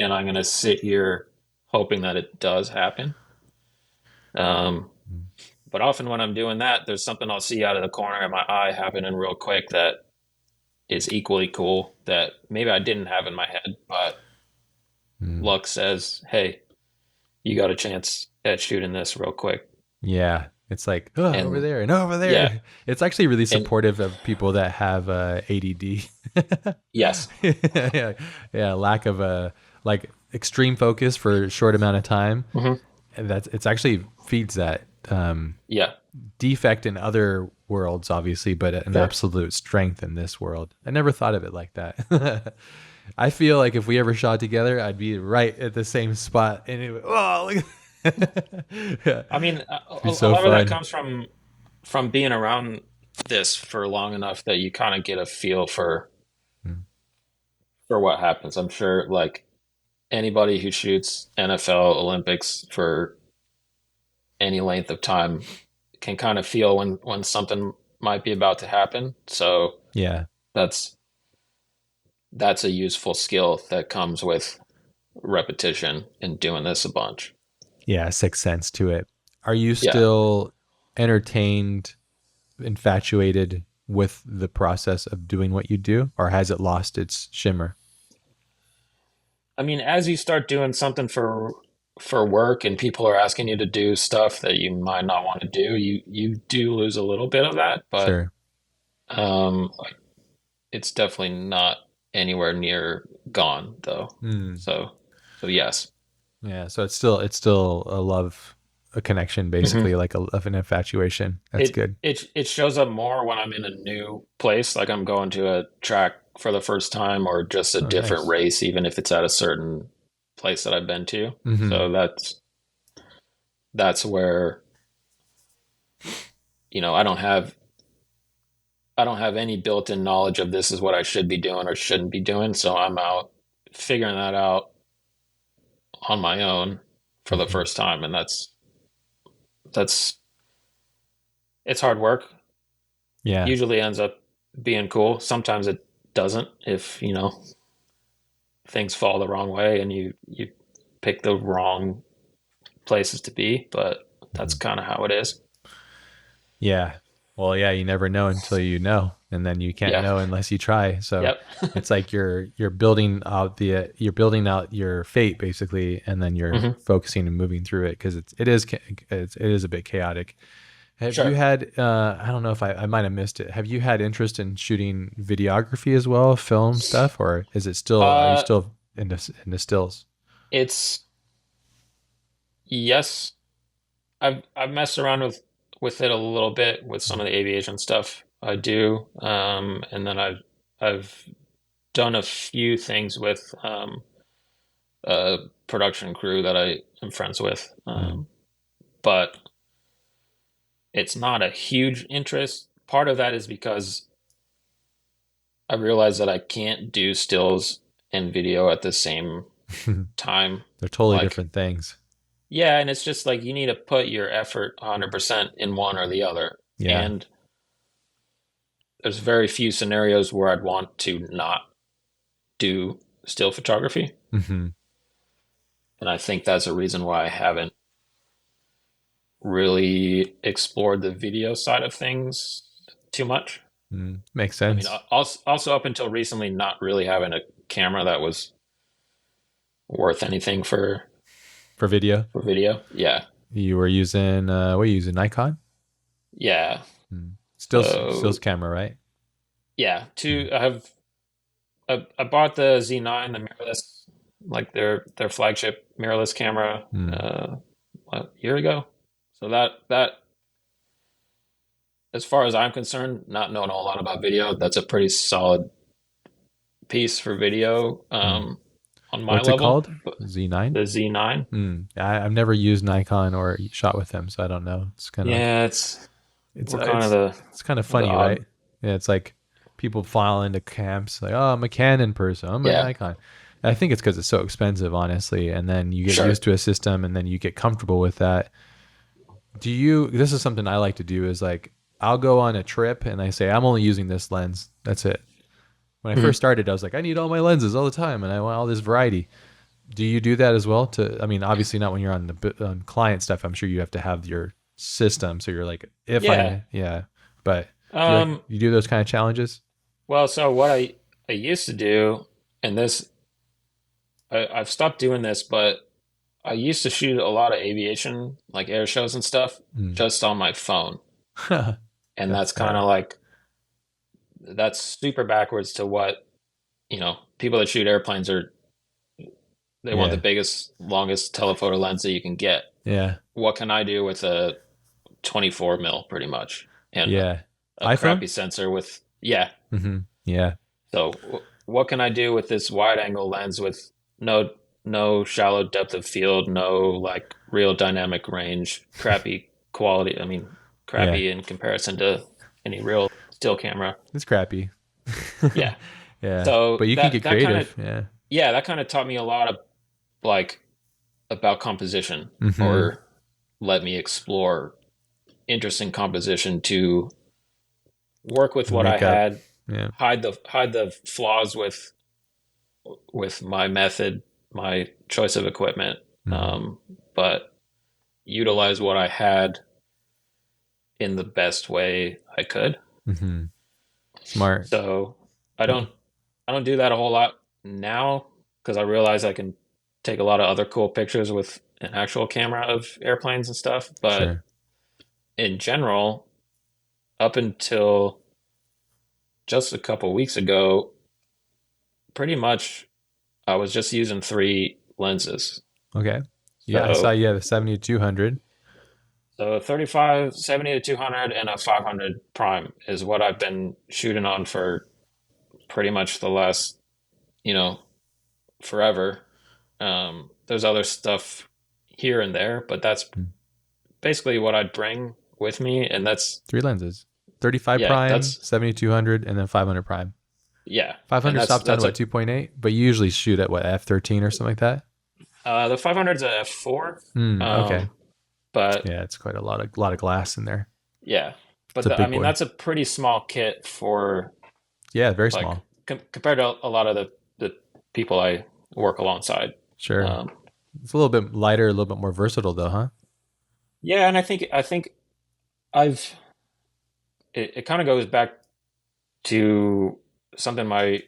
and I'm gonna sit here hoping that it does happen. Um, but often when I'm doing that, there's something I'll see out of the corner of my eye happening real quick that is equally cool that maybe I didn't have in my head, but Mm. luck says, "Hey, you got a chance at shooting this real quick." Yeah. It's like, oh, over And there and over yeah, there. It's actually really and supportive of people that have ADD. yes, Yeah. Yeah. Lack of like extreme focus for a short amount of time. hmm And it's actually feeds that yeah, defect in other worlds, obviously, but an sure. absolute strength in this world. I never thought of it like that. I feel like if we ever shot together, I'd be right at the same spot, and it would, oh, look. Yeah. I mean, It'd be a so lot of that fun. comes from being around this for long enough that you kind of get a feel Mm. for what happens. I'm sure, like, anybody who shoots NFL, Olympics for any length of time can kind of feel when something might be about to happen. So Yeah. that's that's a useful skill that comes with repetition and doing this a bunch. Yeah. Sixth sense to it. Are you Yeah. still entertained, infatuated with the process of doing what you do, or has it lost its shimmer? I mean, as you start doing something for work and people are asking you to do stuff that you might not want to do, you do lose a little bit of that, but Sure. um it's definitely not anywhere near gone though. Hmm. So yes. Yeah, so it's still a love, a connection, Mhm. basically, like of an infatuation. That's good. It shows up more when I'm in a new place, like I'm going to a track for the first time or just a Oh, different nice. race, even if it's at a certain place that I've been to. Hmm. So that's where, I don't have any built-in knowledge of this is what I should be doing or shouldn't be doing. So I'm out figuring that out on my own for the Hmm. first time, and that's it's hard work. Yeah. Usually ends up being cool. Sometimes it doesn't if, things fall the wrong way and you pick the wrong places to be, but that's Mhm. kind of how it is. Yeah. Well, yeah, you never know until you know, and then you can't Yeah. know unless you try. So Yep. it's like you're building out you're building out your fate, basically, and then you're hmm focusing and moving through it, because it is a bit chaotic. Have you Sure. had I don't know if I might have missed it. Have you had interest in shooting videography as well, film stuff, or are you Uh, still into stills? it's yes. I've messed around with it a little bit with some of the aviation stuff I do, and then I've done a few things with a production crew that I am friends with, Mm. but it's not a huge interest. Part of that is because I realize that I can't do stills and video at the same time. They're totally Like, different things. yeah, and it's just like you need to put your effort 100% in one or the other. Yeah. And there's very few scenarios where I'd want to not do still photography. Hmm. And I think that's a reason why I haven't really explored the video side of things too much. Makes I mean, sense. also up until recently, not really having a camera that was worth anything For video, for video. Yeah, you were using what are you using? Nikon? yeah. Still's So camera, right? yeah, Mm. two. I bought the Z9, the mirrorless, like their flagship mirrorless camera, Mm. a year ago. So that as far as I'm concerned, not knowing a whole lot about video, that's a pretty solid piece for video Mm. on my What's it level. called? But Z9? the Z9, I've never used Nikon or shot with them, so I don't know. It's kind of yeah, it's we're uh, kind of it's it's kind of the funny, odd, right? Yeah, it's like people file into camps like, oh, I'm a Canon person, I'm a yeah, Nikon. I think it's because it's so expensive, honestly, and then you get sure, used to a system, and then you get comfortable with that. Do you? This is something I like to do. Is like I'll go on a trip and I say I'm only using this lens. That's it. When I hmm first started, I was like, I need all my lenses all the time, and I want all this variety. Do you do that as well? I mean, obviously not when you're on on client stuff. I'm sure you have to have your system, so you're like, yeah. yeah. But do Um, you do those kind of challenges? well, so what I used to do, and this I've stopped doing this, but I used to shoot a lot of aviation, like air shows and stuff, Mm. just on my phone. And That's that's kind of better. like, that's super backwards to what, people that shoot airplanes are, they want the Yeah, biggest, longest telephoto lens that you can get. yeah, What can I do with a 24 mil pretty much? And yeah. a iPhone? crappy sensor with, yeah. Yeah, So what can I do with this wide angle lens with no no shallow depth of field, no like real dynamic range, crappy quality. I mean, yeah. crappy in comparison to any real still camera. It's crappy. Yeah. Yeah, So but you can get that kind of creative. Yeah. yeah, that kind of taught me a lot of like about composition Hmm. or let me explore interesting composition to work with what I Makeup. had, Yeah. hide the flaws with my method, my choice of equipment, Hmm. but utilize what I had in the best way I could. Hmm. Smart. So I Yeah. don't I don't do that a whole lot now because I realize I can take a lot of other cool pictures with an actual camera of airplanes and stuff. But Sure. in general, up until just a couple weeks ago, pretty much I was just using three lenses. Okay. Yeah, I saw So you have a 70 to 200. So 35, 70 to 200 and a 500 prime is what I've been shooting on for pretty much the last, you know, forever. There's other stuff here and there, but that's Mm. basically what I'd bring with me. And that's, Three lenses. 35 yeah, prime, 70 200, and then 500 prime. yeah. And 500 stops down to that's what, 2.8? But you usually shoot at what, f13 or something like that? the 500 is a F4. Okay. But Yeah, it's quite a lot of glass in there. yeah, It's but a I big mean, boy. that's a pretty small kit for Yeah, very like, small. compared to a lot of the people I work alongside. Sure. Um, It's a little bit lighter, a little bit more versatile though, huh? Yeah, and I think I've it kind of goes back to something my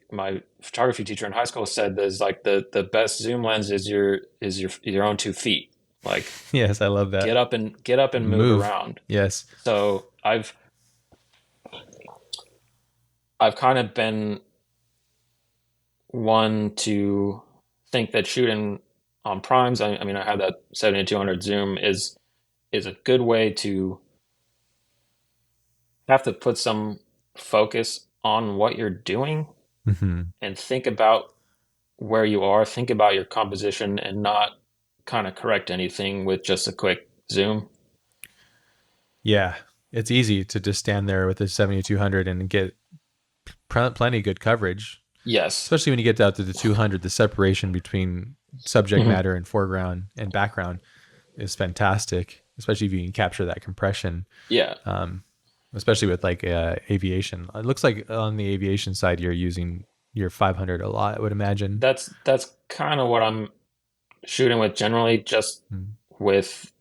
photography teacher in high school said is like the best zoom lens is your own 2 feet. Like Yes, I love that. get up and move Move. around. Yes. So I've kind of been one to think that shooting on primes, I mean I have that 70 to 200 zoom is a good way to have to put some focus on what you're doing Hmm. and think about where you are, think about your composition, and not kind of correct anything with just a quick zoom. Yeah. It's easy to just stand there with a 7200 and get plenty good coverage, Yes. especially when you get out to the 200. The separation between subject Hmm. matter and foreground and background is fantastic, especially if you can capture that compression. Yeah. Um, Especially with like aviation. It looks like on the aviation side, you're using your 500 a lot, I would imagine. That's kind of what I'm shooting with generally just Mm. with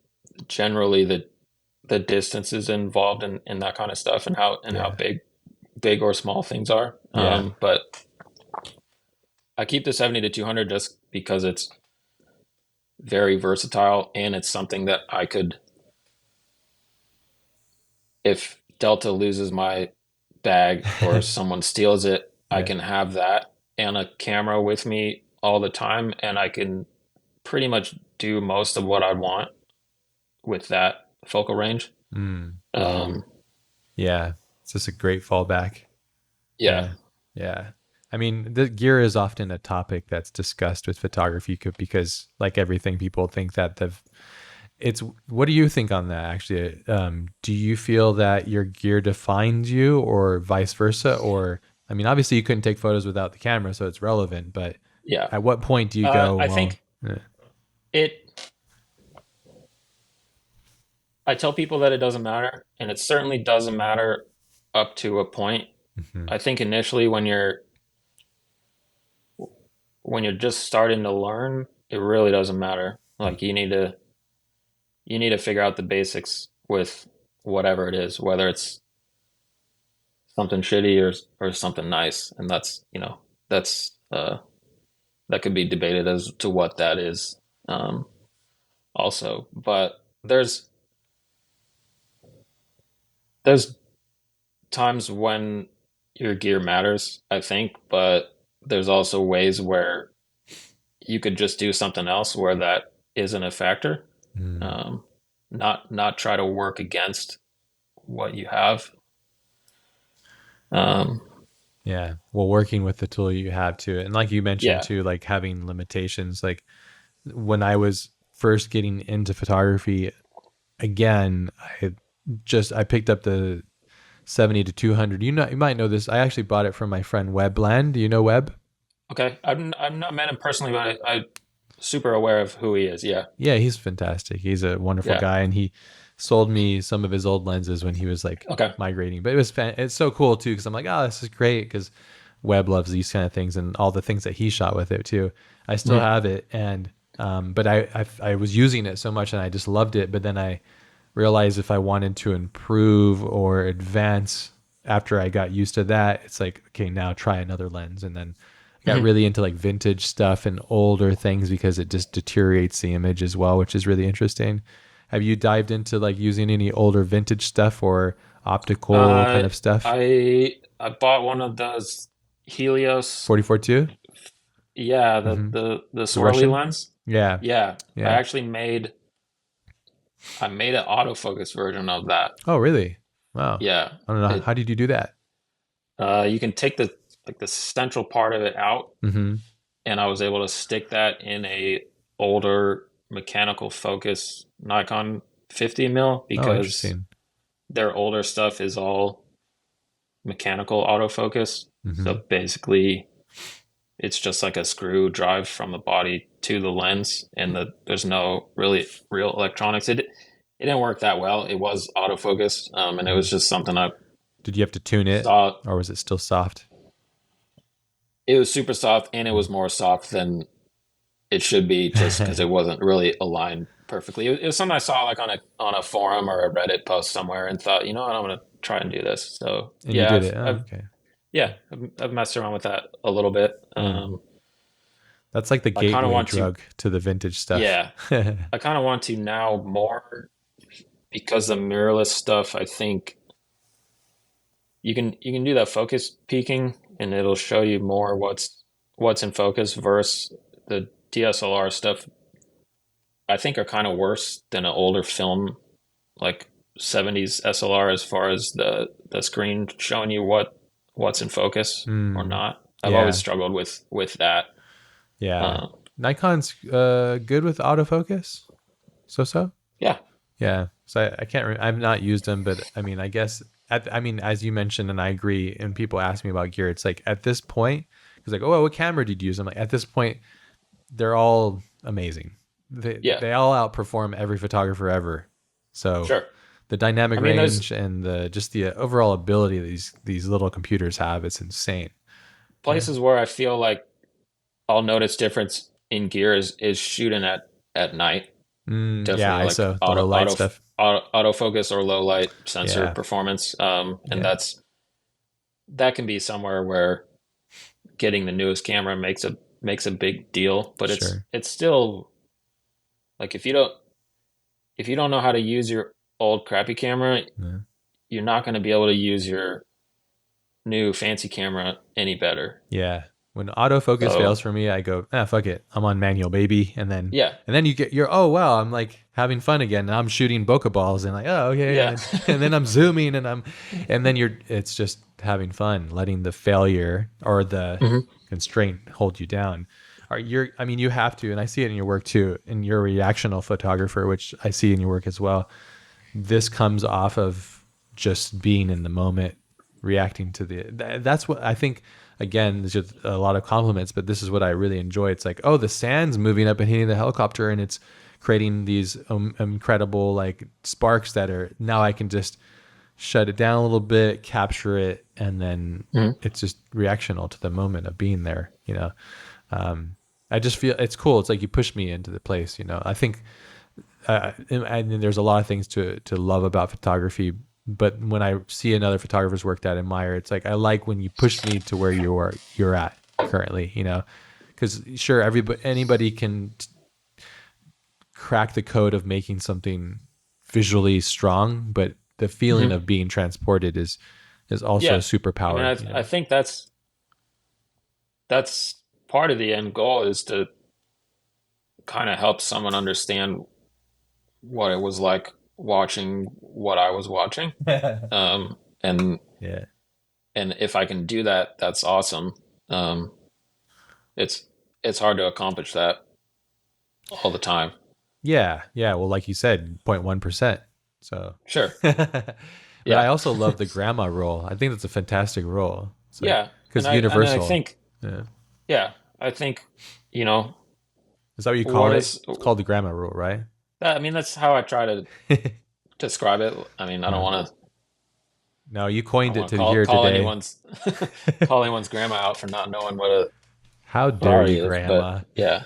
generally the distances involved in that kind of stuff and how Yeah. big or small things are. Yeah. But I keep the 70 to 200 just because it's very versatile and it's something that I could, if Delta loses my bag or someone steals it, I Yeah. can have that and a camera with me all the time, and I can pretty much do most of what I want with that focal range. Mm. Um, Yeah. It's just a great fallback. yeah, Yeah. Yeah. I mean, the gear is often a topic that's discussed with photography because, like everything, people think that it's, what do you think on that actually? Do you feel that your gear defines you or vice versa? Or, I mean, obviously you couldn't take photos without the camera, so it's relevant, but yeah. at what point do you go, I well, think it. I tell people that it doesn't matter, and it certainly doesn't matter up to a point. mhm, I think initially when you're just starting to learn, it really doesn't matter. Like you need to figure out the basics with whatever it is, whether it's something shitty or something nice, and that's that's that could be debated as to what that is, um, also. But there's times when your gear matters, I think, but there's also ways where you could just do something else where that isn't a factor. mm, Um, not try to work against what you have. Um, yeah. Well, working with the tool you have too. And like you mentioned yeah. too, like having limitations, like when I was first getting into photography, again, I picked up the 70 to 200. You might know this. I actually bought it from my friend Webb Land. Do you know Webb? Okay. I've not met him personally, but I'm super aware of who he is. Yeah. Yeah, he's fantastic. He's a wonderful Yeah. guy, and he sold me some of his old lenses when he was like Okay. migrating. But it's so cool too because I'm like, oh, this is great because Webb loves these kind of things and all the things that he shot with it too. I still Mhm. have it, and but I was using it so much and I just loved it. But then I realized if I wanted to improve or advance after I got used to that, it's like, okay, now try another lens. And then I got Mhm. really into like vintage stuff and older things because it just deteriorates the image as well, which is really interesting. Have you dived into like using any older vintage stuff or optical Uh, kind of stuff? I bought one of those Helios. 44 2? Yeah, Mm-hmm. the The swirly Russian? lens. Yeah. Yeah, I Yeah. actually made an autofocus version of that. Oh, really? Wow. Yeah, I don't know. it How did you do that? you can take the central part of it out, Mm-hmm. and I was able to stick that in a older mechanical focus Nikon 50 mil Oh, because interesting. their older stuff is all mechanical autofocus. Mm-hmm. So basically, it's just like a screw drive from the body to the lens, and there's no really real electronics. It didn't work that well. It was autofocus, and it Mm-hmm. was just something I Did you have to tune it saw. or was it still soft? It was super soft, and it was more soft than it should be, just because it wasn't really aligned perfectly. It was something I saw like on a forum or a Reddit post somewhere, and thought, you know what, I'm gonna try and do this. So And you yeah, did it. Oh, okay. I've messed around with that a little bit. Mm. That's like the I kind of gateway want to, drug to the vintage stuff. yeah, I kind of want to now more because the mirrorless stuff. I think you can do that focus peaking, and it'll show you more what's in focus versus the DSLR stuff. I think are kind of worse than an older film like 70s SLR as far as the screen showing you what's in focus or Mm. not. I've always Yeah. struggled with that. Yeah. Uh, Nikon's good with autofocus. So so. yeah, Yeah. So I can't. I've not used them, but I mean, I guess. I mean, as you mentioned, and I agree. And people ask me about gear. It's like at this point, it's like, oh, what camera did you use? I'm like, at this point, they're all amazing. yeah, They all outperform every photographer ever. So sure. the dynamic I mean, range there's and the overall ability that these little computers have, it's insane. Yeah. places where I feel like I'll notice difference in gear is shooting at night. Yeah, Definitely like ISO, the low light stuff. autofocus or low light sensor Yeah, performance. And yeah, that can be somewhere where getting the newest camera makes a big deal, but sure. it's still like if you don't know how to use your old crappy camera, Yeah. you're not going to be able to use your new fancy camera any better. Yeah. When autofocus fails So for me, I go, fuck it. I'm on manual, baby. yeah, And then you're, oh, wow, I'm like having fun again. And I'm shooting bokeh balls and like, oh, okay. yeah, And then I'm zooming and then it's just having fun, letting the failure or the hmm constraint hold you down. I mean, you have to, and I see it in your work too, and you're a reactional photographer, which I see in your work as well. This comes off of just being in the moment, reacting to that's what I think. Again, there's just a lot of compliments, but this is what I really enjoy. It's like, oh, the sand's moving up and hitting the helicopter, and it's creating these incredible like sparks that are now I can just shut it down a little bit, capture it, and then hmm it's just reactional to the moment of being there. I just feel it's cool. It's like you push me into the place. I think and there's a lot of things to love about photography, but when I see another photographer's work that I admire, it's like I like when you push me to where you're at currently, because sure, anybody can crack the code of making something visually strong, but the feeling hmm of being transported is also a yeah. I mean, superpower. I think that's part of the end goal is to kind of help someone understand what it was like watching what I was watching. Um, and Yeah. and if I can do that, that's awesome. Um, it's it's hard to accomplish that all the time. Yeah, yeah. Well, like you said, 0.1%. So, Sure. but I Yeah. also love the grandma role. I think that's a fantastic role. It's like Yeah. because And I universal. think Yeah. yeah, I think you know Is that what you call what it? is It's called the grandma rule, right? that, I mean that's how I try to describe it. I mean, Uh, no, you I coined don't it want to to here call today. anyone's call anyone's grandma out for not knowing what a How dare you, Ferrari is, but grandma? yeah,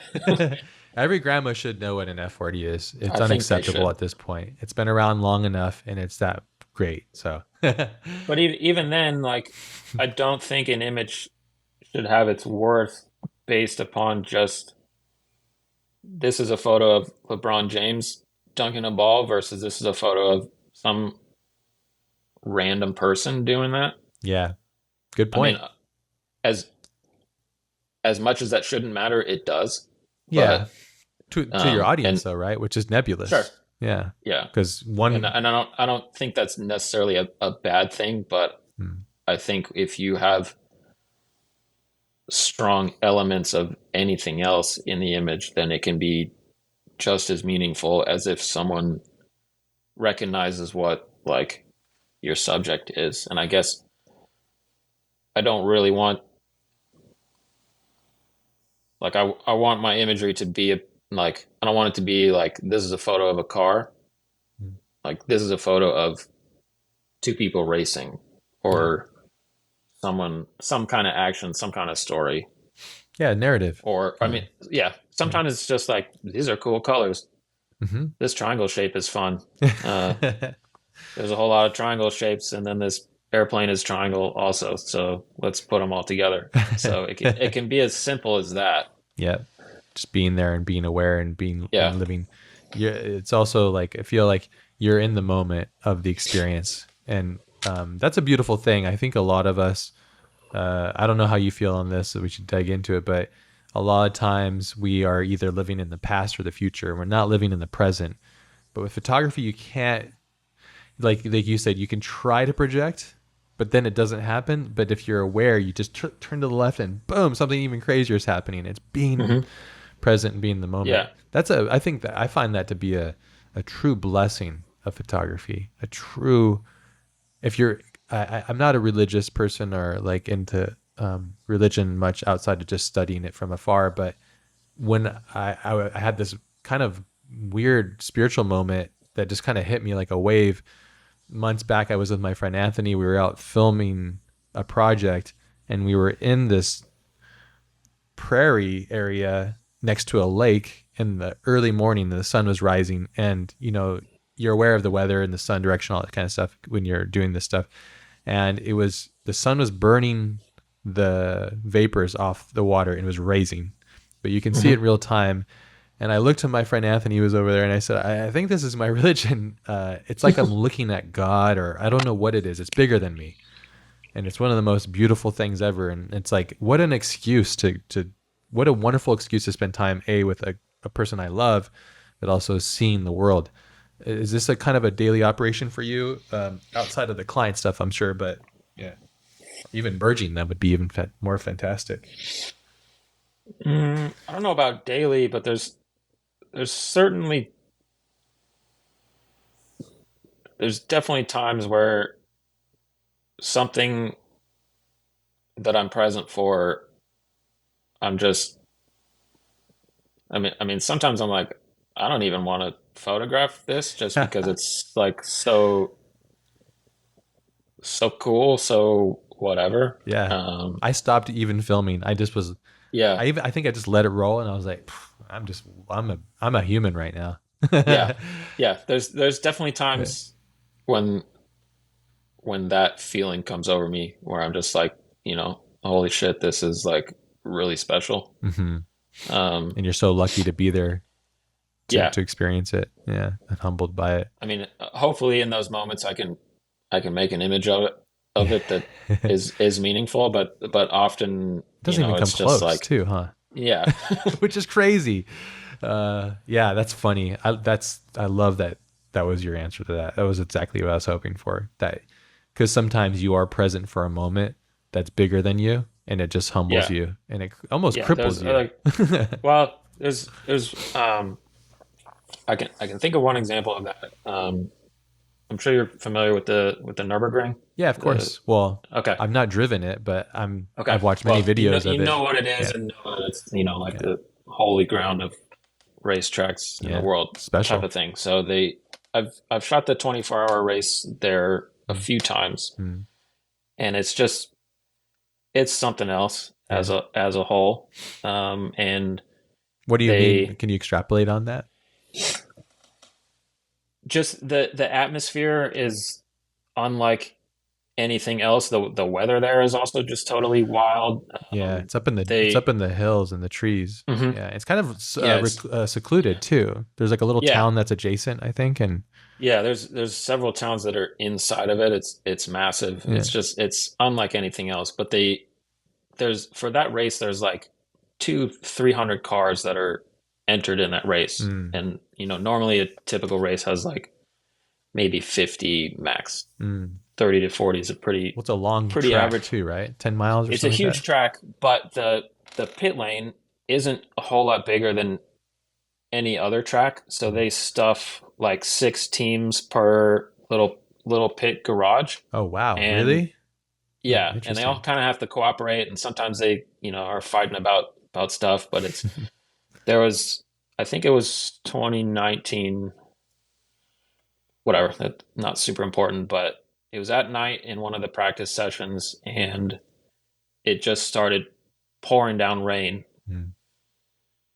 Every grandma should know what an F40 is. It's I think they unacceptable should. at this point. It's been around long enough and it's that great. So, But even then, like, I don't think an image should have its worth based upon just this is a photo of LeBron James dunking a ball versus this is a photo of some random person doing that. yeah, good I mean, point. as as much as that shouldn't matter, it does. Yeah. But To your and audience though, right? Which is sure, nebulous. Yeah. yeah, Because and I don't think that's necessarily a bad thing, but Hmm. I think if you have strong elements of anything else in the image, then it can be just as meaningful as if someone recognizes what like your subject is. And I guess I don't really want like I want my imagery to be like I don't want it to be like this is a photo of a car, Hmm. like this is a photo of two people racing Yeah. or some kind of action, some kind of story. Yeah. Narrative. Or I Yeah. mean, yeah, Yeah. sometimes it's just like these are cool colors. Hmm. This triangle shape is fun. Uh, there's a whole lot of triangle shapes, and then this airplane is triangle also. So let's put them all together. So it can be as simple as that. Yeah. Just being there and being aware and being Yeah. and living. Yeah. It's also like I feel like you're in the moment of the experience, and that's a beautiful thing. I think a lot of us. I don't know how you feel on this, so we should dig into it. But a lot of times we are either living in the past or the future. We're not living in the present. But with photography, you can't, like you said, you can try to project, but then it doesn't happen. But if you're aware, you just turn to the left and boom, something even crazier is happening. It's being hmm present and being in the moment. Yeah. I think that I find that to be a true blessing of photography. A true, if you're, I'm not a religious person or like into religion much outside of just studying it from afar. But when I had this kind of weird spiritual moment that just kind of hit me like a wave. Months back, I was with my friend Anthony. We were out filming a project, and we were in this prairie area next to a lake in the early morning, and the sun was rising, and you're aware of the weather and the sun direction, all that kind of stuff when you're doing this stuff. And the sun was burning the vapors off the water and it was raising, but you can see it in real time. And I looked to my friend Anthony, who was over there, and I said, I think this is my religion. It's like I'm looking at God, or I don't know what it is. It's bigger than me. And it's one of the most beautiful things ever. And it's like, what an excuse what a wonderful excuse to spend time, with a person I love, but also seeing the world. Is this a kind of a daily operation for you, outside of the client stuff, I'm sure, but yeah, even merging them would be even more fantastic. I don't know about daily, but there's certainly there's definitely times where something that I'm present for, I'm just, I mean, sometimes I'm like, I don't even want to photograph this just because it's like so cool, so whatever. Yeah. I stopped even filming. I just was, Yeah, I think I just let it roll, and I was like, I'm a human right now. yeah, yeah. There's definitely times when that feeling comes over me where I'm just like, holy shit, this is like really special. hmm Um, And you're so lucky to be there yeah, to experience it. Yeah. And humbled by it. I mean, hopefully in those moments I can make an image of it that It is meaningful, but often, doesn't even come it's just close like, too, huh? yeah, Which is crazy. Yeah, that's funny. I love that that was your answer to that. That was exactly what I was hoping for. That because sometimes you are present for a moment that's bigger than you, and it just humbles yeah, you, and it almost yeah. cripples There's you. like, well, there's I can think of one example of that. I'm sure you're familiar with the Nürburgring. Yeah, of The course. Well, Okay. I've not driven it, but Okay. I've watched many Well, videos you of it. know what it is, Yeah, and know that it's like yeah, the holy ground of racetracks in the yeah. world type Special. of thing. So I've shot the 24-hour race there a Mm, few times, mm, and it's something else yeah. as a whole. And What do you mean? they Can you extrapolate on that? just the atmosphere is unlike anything else. The weather there is also just totally wild. Yeah, it's up They in the hills and the trees. Mhm. Yeah, it's kind of Yeah, it's secluded too. There's like a little yeah. town that's adjacent, I think, and Yeah, there's several towns that are inside of it. It's massive. yeah. It's unlike anything else. But there's for that race there's like 300 cars that are entered in that race. Mm, And normally a typical race has like maybe 50 max. mm. 30 to 40 is a pretty What's a long pretty track average. too, right? 10 miles or It's a something like that. huge track, but the pit lane isn't a whole lot bigger than any other track. So Mm. they stuff like 6 teams per little pit garage. Oh wow, And really? Oh, yeah, and they all interesting. kind of have to cooperate, and sometimes they are fighting about stuff. But there was, I think it was 2019, whatever, that not super important, but it was at night in one of the practice sessions, and it just started pouring down rain, Mm.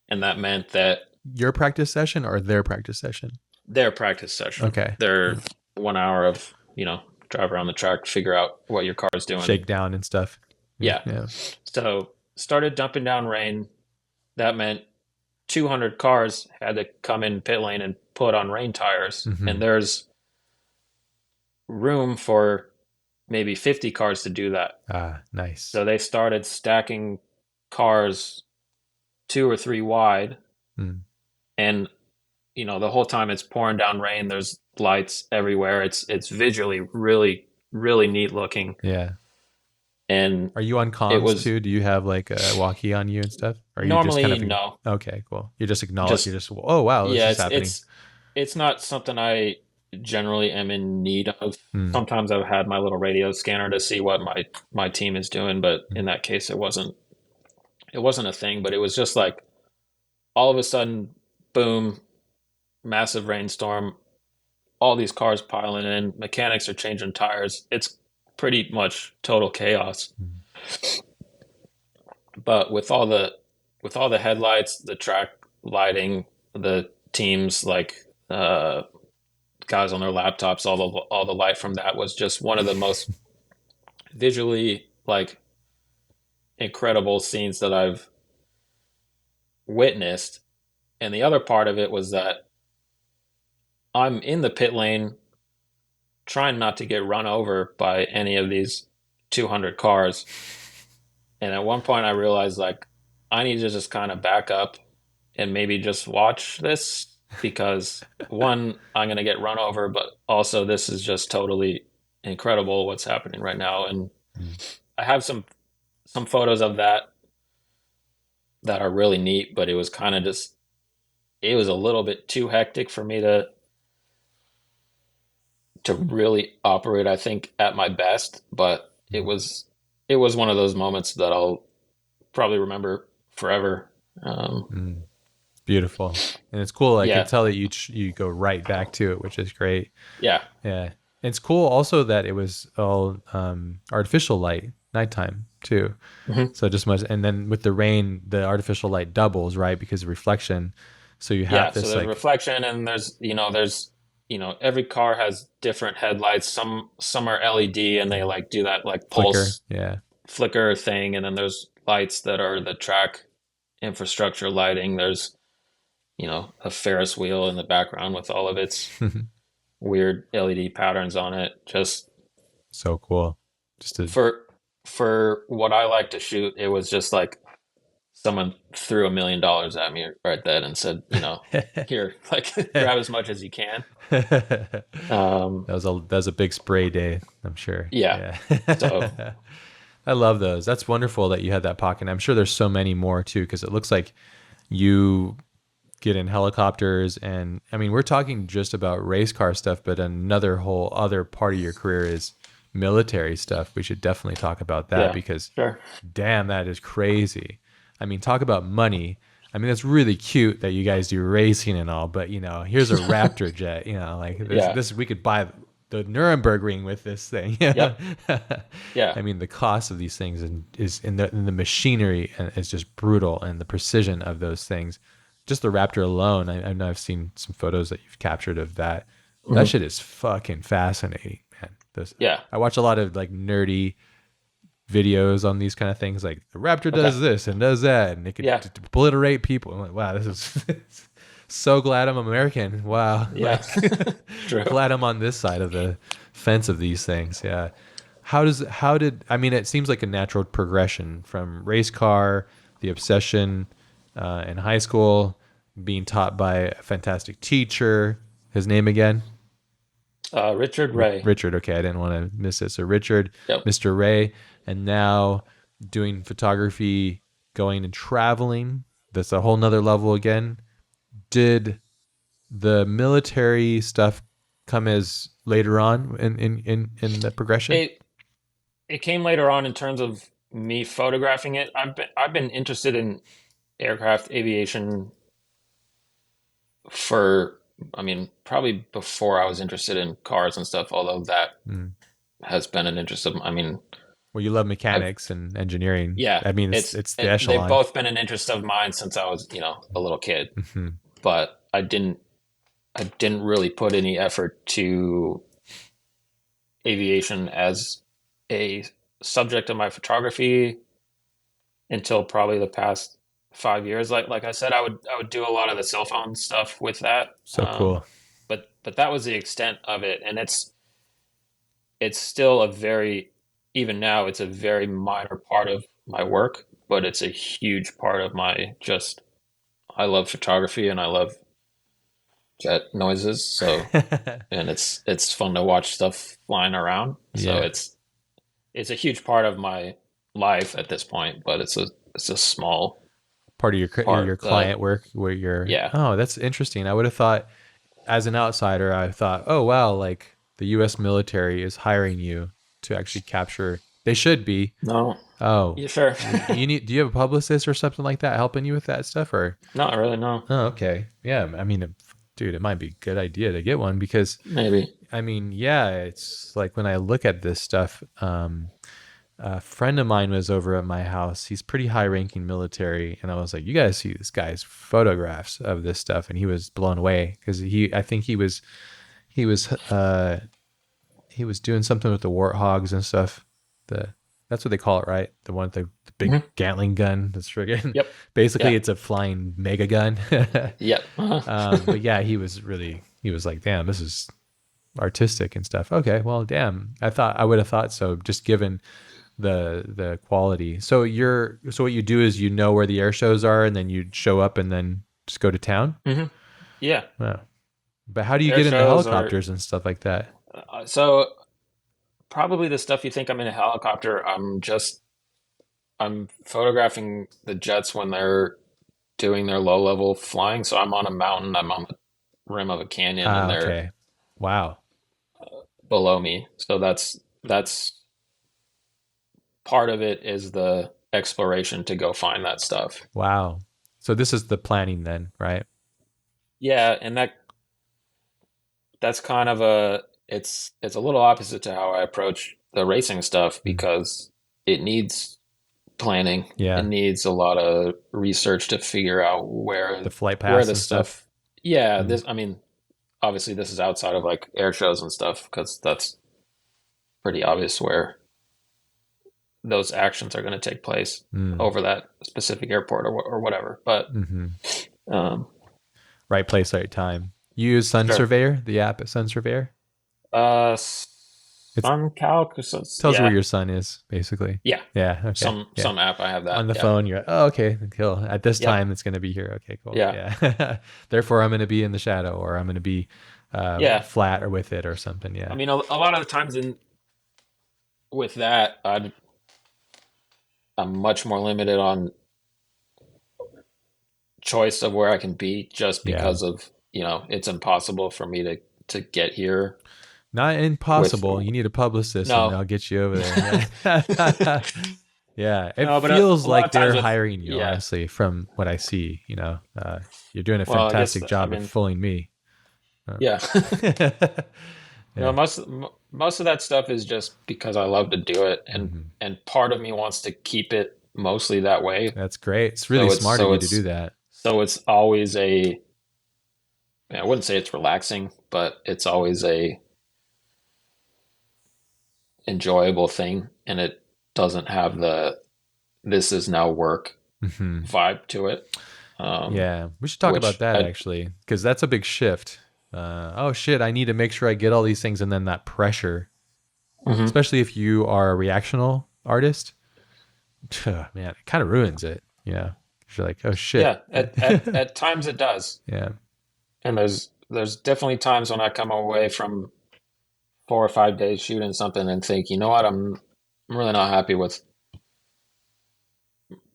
and that meant that Your practice session or their practice session? their practice session, Okay. their Mm. 1 hour of drive around the track, figure out what your car is doing. Shakedown and stuff. Yeah, Yeah. so started dumping down rain. That meant 200 cars had to come in pit lane and put on rain tires, Hmm. and there's room for maybe 50 cars to do that. Ah, nice. So they started stacking cars 2 or 3 wide, Mm. and the whole time it's pouring down rain. There's lights everywhere. It's visually really really neat looking, Yeah. and Are you on it comms was too? Do you have like a walkie on you and stuff? Or are you just kind normally of no, okay, cool. You just acknowledge. You just just oh wow, this yeah. is It's happening. it's it's not something I generally am in need of. Mm. Sometimes I've had my little radio scanner to see what my team is doing, but in that case it wasn't a thing. But it was just like all of a sudden, boom, massive rainstorm, all these cars piling in, mechanics are changing tires. It's pretty much total chaos. Mm. But with with all the headlights, the track lighting, the teams like guys on their laptops, all the light from that was just one of the most visually like incredible scenes that I've witnessed. And the other part of it was that I'm in the pit lane trying not to get run over by any of these 200 cars. And at one point I realized like I need to just kind of back up and maybe just watch this because one, I'm going to get run over, but also this is just totally incredible what's happening right now. And I have some photos of that are really neat, but it was kind of just it was a little bit too hectic for me to really operate, I think, at my best. But it was one of those moments that I'll probably remember forever. Beautiful. And it's cool. I can Yeah, tell that you go right back to it, which is great. yeah, Yeah. It's cool also that it was all artificial light, nighttime too. hmm So just much, and then with the rain, the artificial light doubles, right? Because of reflection. So you yeah. have So this there's like reflection, and there's every car has different headlights. Some are LED, and they like do that like flicker. pulse Yeah. flicker thing, and then there's lights that are the track infrastructure lighting. There's a Ferris wheel in the background with all of its weird LED patterns on it. Just So cool. Just to, for what I like to shoot, it was just like someone threw $1 million at me right then and said, here, like grab as much as you can. Um, that was a big spray day, I'm sure. yeah. Yeah. So I love those. That's wonderful that you had that pocket. I'm sure there's so many more too, because it looks like you get in helicopters, and I mean we're talking just about race car stuff, but another whole other part of your career is military stuff. We should definitely talk about that yeah, because sure. damn, that is crazy. I mean, talk about money. I mean, it's really cute that you guys do racing and all, but here's a Raptor jet, like Yeah. this we could buy the Nuremberg ring with this thing. Yep. Yeah. I mean, the cost of these things is in the machinery and is just brutal, and the precision of those things. Just the Raptor alone, I know I've seen some photos that you've captured of that. That Mhm. shit is fucking fascinating, man. Yeah. I watch a lot of like nerdy videos on these kind of things. Like the Raptor Okay. does this and does that, and it could Yeah. obliterate people. I'm like, wow, this is so glad I'm American. Wow, Yeah. like True. glad I'm on this side of the fence of these things. Yeah. I mean, it seems like a natural progression from race car, the obsession in high school, being taught by a fantastic teacher. His name again? Richard Ray. Richard. Okay, I didn't want to miss it. So Richard, Yep. Mr. Ray, and now doing photography, going and traveling. That's a whole nother level again. Did the military stuff come as later on in the progression? It it came later on in terms of me photographing it. I've been interested in aircraft aviation for, I mean, probably before I was interested in cars and stuff, although that Mm. has been an interest of, I mean, Well, you love I've, mechanics and engineering. yeah, I mean, it's the they've echelon. both been an interest of mine since I was, a little kid, Hmm. but I didn't really put any effort to aviation as a subject of my photography until probably the past 5 years. Like I said, I would do a lot of the cell phone stuff with that. So cool. But that was the extent of it, and it's still a very, even now it's a very minor part of my work, but it's a huge part of my just, I love photography and I love jet noises. So, and it's fun to watch stuff flying around. So Yeah. it's a huge part of my life at this point, but it's a small Part of your part. client work where you're, Yeah. oh, that's interesting. I would have thought, as an outsider, I thought, oh wow, like the U.S. military is hiring you to actually capture. They should be. No. Oh, Yeah, sure. do you have a publicist or something like that helping you with that stuff, or? Not really, no. Oh, okay. Yeah. I mean, dude, it might be a good idea to get one because, Maybe. I mean, yeah, it's like when I look at this stuff, a friend of mine was over at my house. He's pretty high ranking military. And I was like, you guys see this guy's photographs of this stuff. And he was blown away because I think he was, he was doing something with the warthogs and stuff. That's what they call it, right? The one with the big Gatling gun. That's friggin' Yep. basically Yeah. it's a flying mega gun. Yep. But yeah, he was like, damn, this is artistic and stuff. Okay, well, damn. I would have thought so, just given the quality. So what you do is you know where the air shows are, and then you show up and then just go to town. Yeah. Wow. But how do you Air get into shows are helicopters and stuff like that? so probably the stuff you think I'm in a helicopter. I'm photographing the jets when they're doing their low level flying. So I'm on a mountain. I'm on the rim of a canyon, and Ah, they're okay. Wow. below me. So that's part of it is the exploration to go find that stuff. Wow. So this is the planning then, right? Yeah, and that's kind of it's a little opposite to how I approach the racing stuff Mm. because it needs planning. It Yeah. needs a lot of research to figure out The flight where paths the and stuff. stuff. Yeah, Mm. this I mean, obviously this is outside of like air shows and stuff because that's pretty obvious where those actions are going to take place Mm. over that specific airport or whatever. But Hmm. um, Right place, right time. You use Sun sure. Surveyor, the app at Sun Surveyor. It Sun Calc, tells you where yeah, your sun is, basically. yeah. Yeah. Okay. Yeah. Some app I have On that. the Yeah, phone, you're oh, okay, cool. At this yep, time, it's going to be here. Okay, cool. yeah, Yeah. Therefore, I'm going to be in the shadow, or I'm going to be yeah. flat, or with it, or something. I Yeah. mean, a lot of the times in with that, I'm much more limited on choice of where I can be just Yeah. because of it's impossible for me to get here Not with impossible. You need a publicist, and no. I'll get you over there. Yeah. Yeah. It No, but feels a lot like of times they're with hiring you, yeah. honestly, from what I see. You're doing a Well, I guess fantastic I job at mean fooling me. yeah. Yeah. Most of that stuff is just because I love to do it, Hmm. and part of me wants to keep it mostly that way. That's great. It's really So it's smart of so you to do it's that. so it's always I wouldn't say it's relaxing, but it's always a enjoyable thing, and it doesn't have the this is now work Hmm. vibe to it. Yeah, we should talk about Which that I actually, because that's a big shift. Oh shit, I need to make sure I get all these things, and then that pressure, Mhm. especially if you are a reactional artist, man, it kind of ruins it. Yeah, 'cause you're like, oh shit. Yeah, at times it does. Yeah. And there's definitely times when I come away from 4 or 5 days shooting something and think, you know what, I'm really not happy with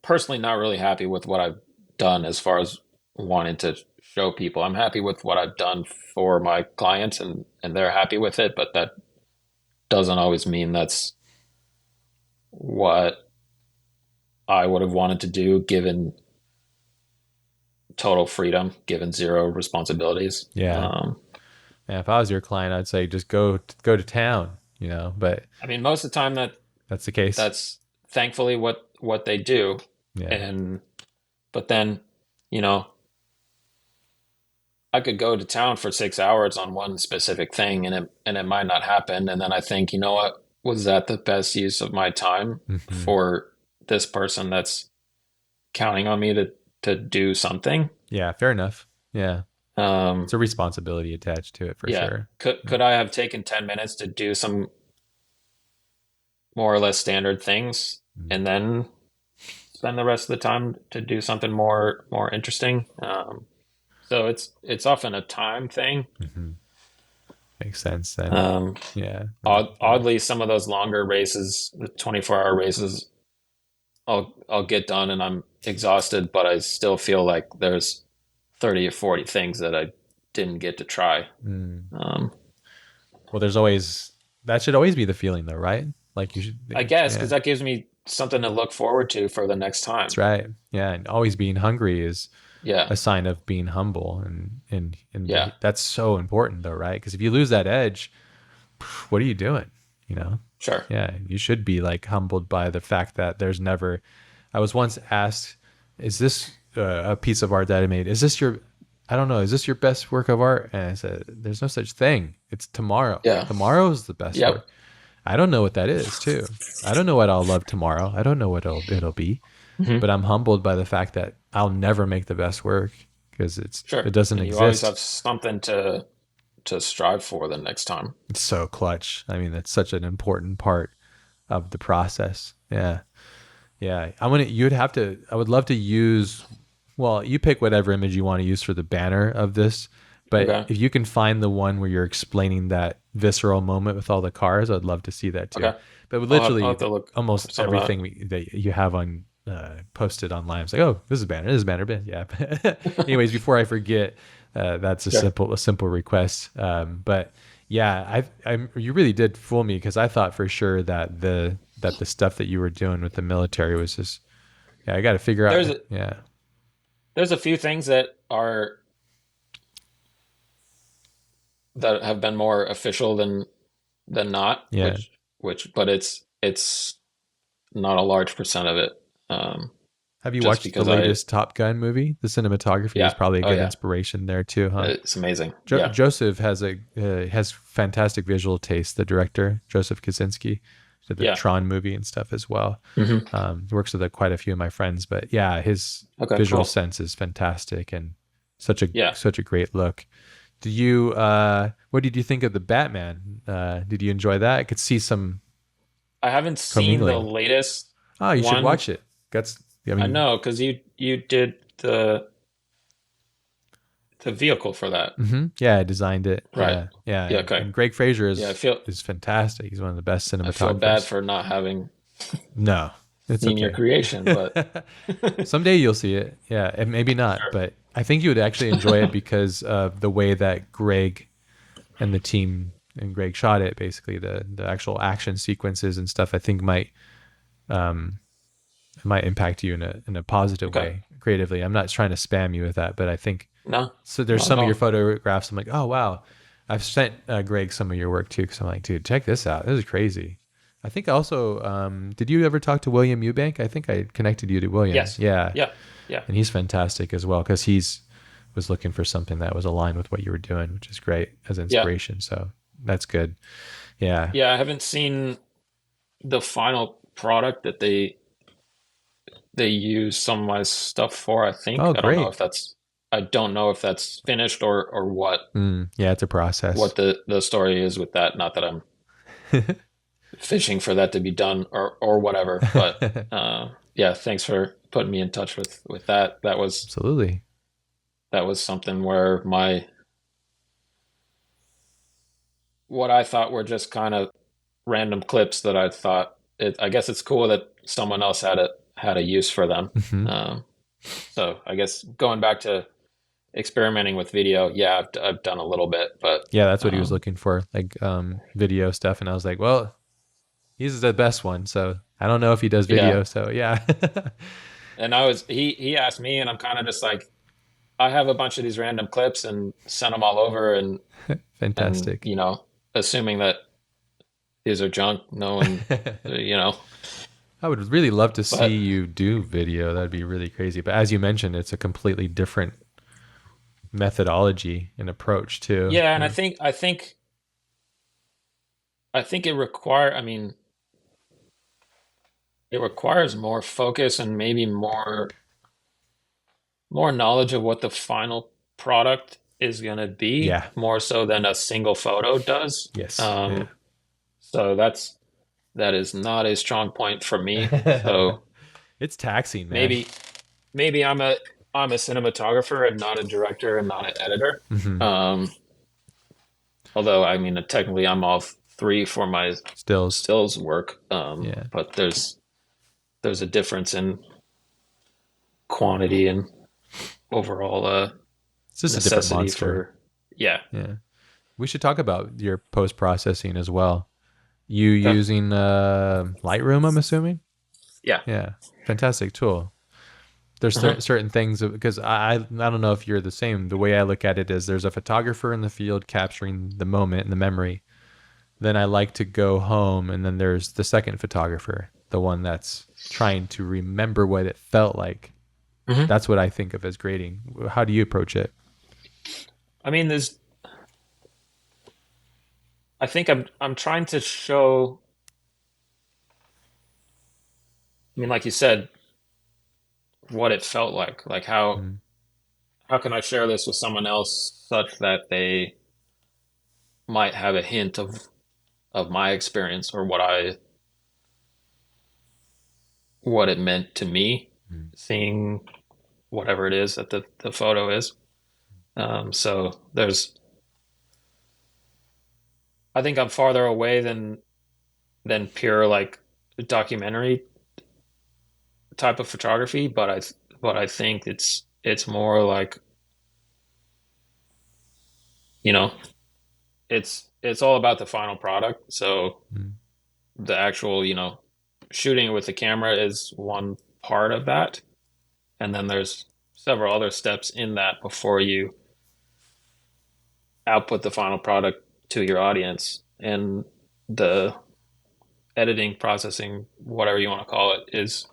personally not really happy with what I've done as far as wanting to show people. I'm happy with what I've done for my clients and they're happy with it, but that doesn't always mean that's what I would have wanted to do given total freedom, given zero responsibilities. Yeah. And if I was your client, I'd say just go to town, but I mean, most of the time that's the case. that's thankfully what they do. Yeah. And but then, you know, I could go to town for 6 hours on one specific thing and it might not happen. And then I think, you know what, was that the best use of my time Hmm. for this person that's counting on me to do something? Yeah, fair enough. Yeah. Um, It's a responsibility attached to it for yeah. sure. Could I have taken 10 minutes to do some more or less standard things Mhm. and then spend the rest of the time to do something more interesting? So it's often a time thing. Mhm. Makes sense then. Um, Yeah. oddly, some of those longer races, the 24-hour races, I'll get done and I'm exhausted, but I still feel like there's 30 or 40 things that I didn't get to try. Mm. Um, Well, that should always be the feeling though, right? Like you should, I guess yeah, because that gives me something to look forward to for the next time. that's right. Yeah. And always being hungry is Yeah, a sign of being humble. And yeah, that's so important though, right? Because if you lose that edge, what are you doing? you know? Sure. Yeah, you should be like humbled by the fact that there's never. I was once asked, "Is this a piece of art that I made? Is this your, I don't know, is this your best work of art?" And I said, "There's no such thing. It's tomorrow. Yeah. Tomorrow is the best Yep. work." I don't know what that is, too. I don't know what I'll love tomorrow. I don't know what it'll be, Hmm. but I'm humbled by the fact that I'll never make the best work because Sure. it doesn't And you always exist. have something to strive for the next time. It's so clutch. I mean, that's such an important part of the process. Yeah. Yeah. I would love to use, well, you pick whatever image you want to use for the banner of this, but Okay. if you can find the one where you're explaining that visceral moment with all the cars, I'd love to see that too. Okay. But with I'll literally have to look up almost some of that. everything that you have on posted online, it's like, oh, this is banner, this is banner, yeah. Anyways, before I forget, that's a Sure. simple request. But yeah, you really did fool me because I thought for sure that the stuff that you were doing with the military was just, yeah, I got to figure out. There's a, Yeah, there's a few things that have been more official than not, yeah. but it's not a large percent of it. Have you Just watched the because I latest Top Gun movie? The cinematography is yeah. probably a Oh good yeah. inspiration there too, huh? It's amazing. Yeah. Joseph has fantastic visual taste. The director Joseph Kosinski did the Yeah. Tron movie and stuff as well. Hmm. Works with quite a few of my friends, but yeah, his Okay, visual cool. sense is fantastic and Yeah. such a great look. Do you what did you think of the Batman? Did you enjoy that? I could see some I haven't seen the commingling. latest Oh, you should one. watch it. That's I I mean, know because you did the vehicle for that. yeah, I designed it. Right. Yeah, yeah, Yeah, okay. and Greg Fraser Yeah, is fantastic. He's one of the best I feel bad cinematographers. for not having No, it's seen your okay. creation, but Someday you'll see it. Yeah, and maybe not, sure. but I think you would actually enjoy it because of the way that Greg and the team and Greg shot it. Basically, the actual action sequences and stuff. I think um, might impact you in a positive Okay. way creatively. I'm not trying to spam you with that, but I think No, so. There's not at some of your all. photographs. I'm like, oh wow. I've sent Greg some of your work too because I'm like, dude, check this out. This is crazy. I think also, did you ever talk to William Eubank? I think I connected you to William. Yes. Yeah, Yeah. Yeah. and he's fantastic as well because was looking for something that was aligned with what you were doing, which is great as Yeah. inspiration. So that's good. Yeah. Yeah. I haven't seen the final product that they use some of my stuff for, I think. Oh, great. I don't know if that's finished or Yeah, it's a process. what the story is with that. Not that I'm fishing for that to be done or whatever, but yeah, thanks for putting me in touch with that. Absolutely. That was something where my what I thought were just kind of random clips that I thought I guess it's cool that someone else had a use for them. Hmm. Um, so I guess going back to experimenting with video, yeah, I've done a little bit, but Yeah, that's what he was um, looking for, like video stuff. And I was like, well, he's the best one. So I don't know if he does yeah. video. So yeah. And he asked me, and I'm kind of just like, I have a bunch of these random clips and sent them all over, and Fantastic. assuming that these are junk, no one, you know, I would really love to see but you do video. That'd be really crazy. But as you mentioned, it's a completely different methodology and approach too. yeah, and Yeah. I think it require. I mean, it requires more focus and maybe more knowledge of what the final product is going to be, Yeah. more so than a single photo does. Yes. Yeah. Um, so that is not a strong point for me. So It's taxing, man. maybe maybe I'm a cinematographer and not a director and not an editor. Hmm. Um, although I mean technically I'm all three for my Stills. stills work. Yeah. But there's a difference in quantity and overall It's just a different necessity monster. for yeah. Yeah. We should talk about your post processing as well. You Okay. using Lightroom, I'm assuming? Yeah. Yeah. Fantastic tool. There's Uh-huh. certain things because I don't know if you're the same. The way I look at it is there's a photographer in the field capturing the moment and the memory, then I like to go home, and then there's the second photographer, the one that's trying to remember what it felt like. Hmm. That's what I think of as grading. How do you approach it? I mean, I think I'm trying to show. I mean, like you said, what it felt like. Like Mm, how can I share this with someone else such that they might have a hint of my experience or what it meant to me, mm, seeing whatever it is that the photo is. So I think I'm farther away than pure like documentary type of photography, but I think it's more like, you know, it's all about the final product. So mm. the actual, shooting it with the camera is one part of that, and then there's several other steps in that before you output the final product to your audience. And the editing, processing, whatever you want to call it, is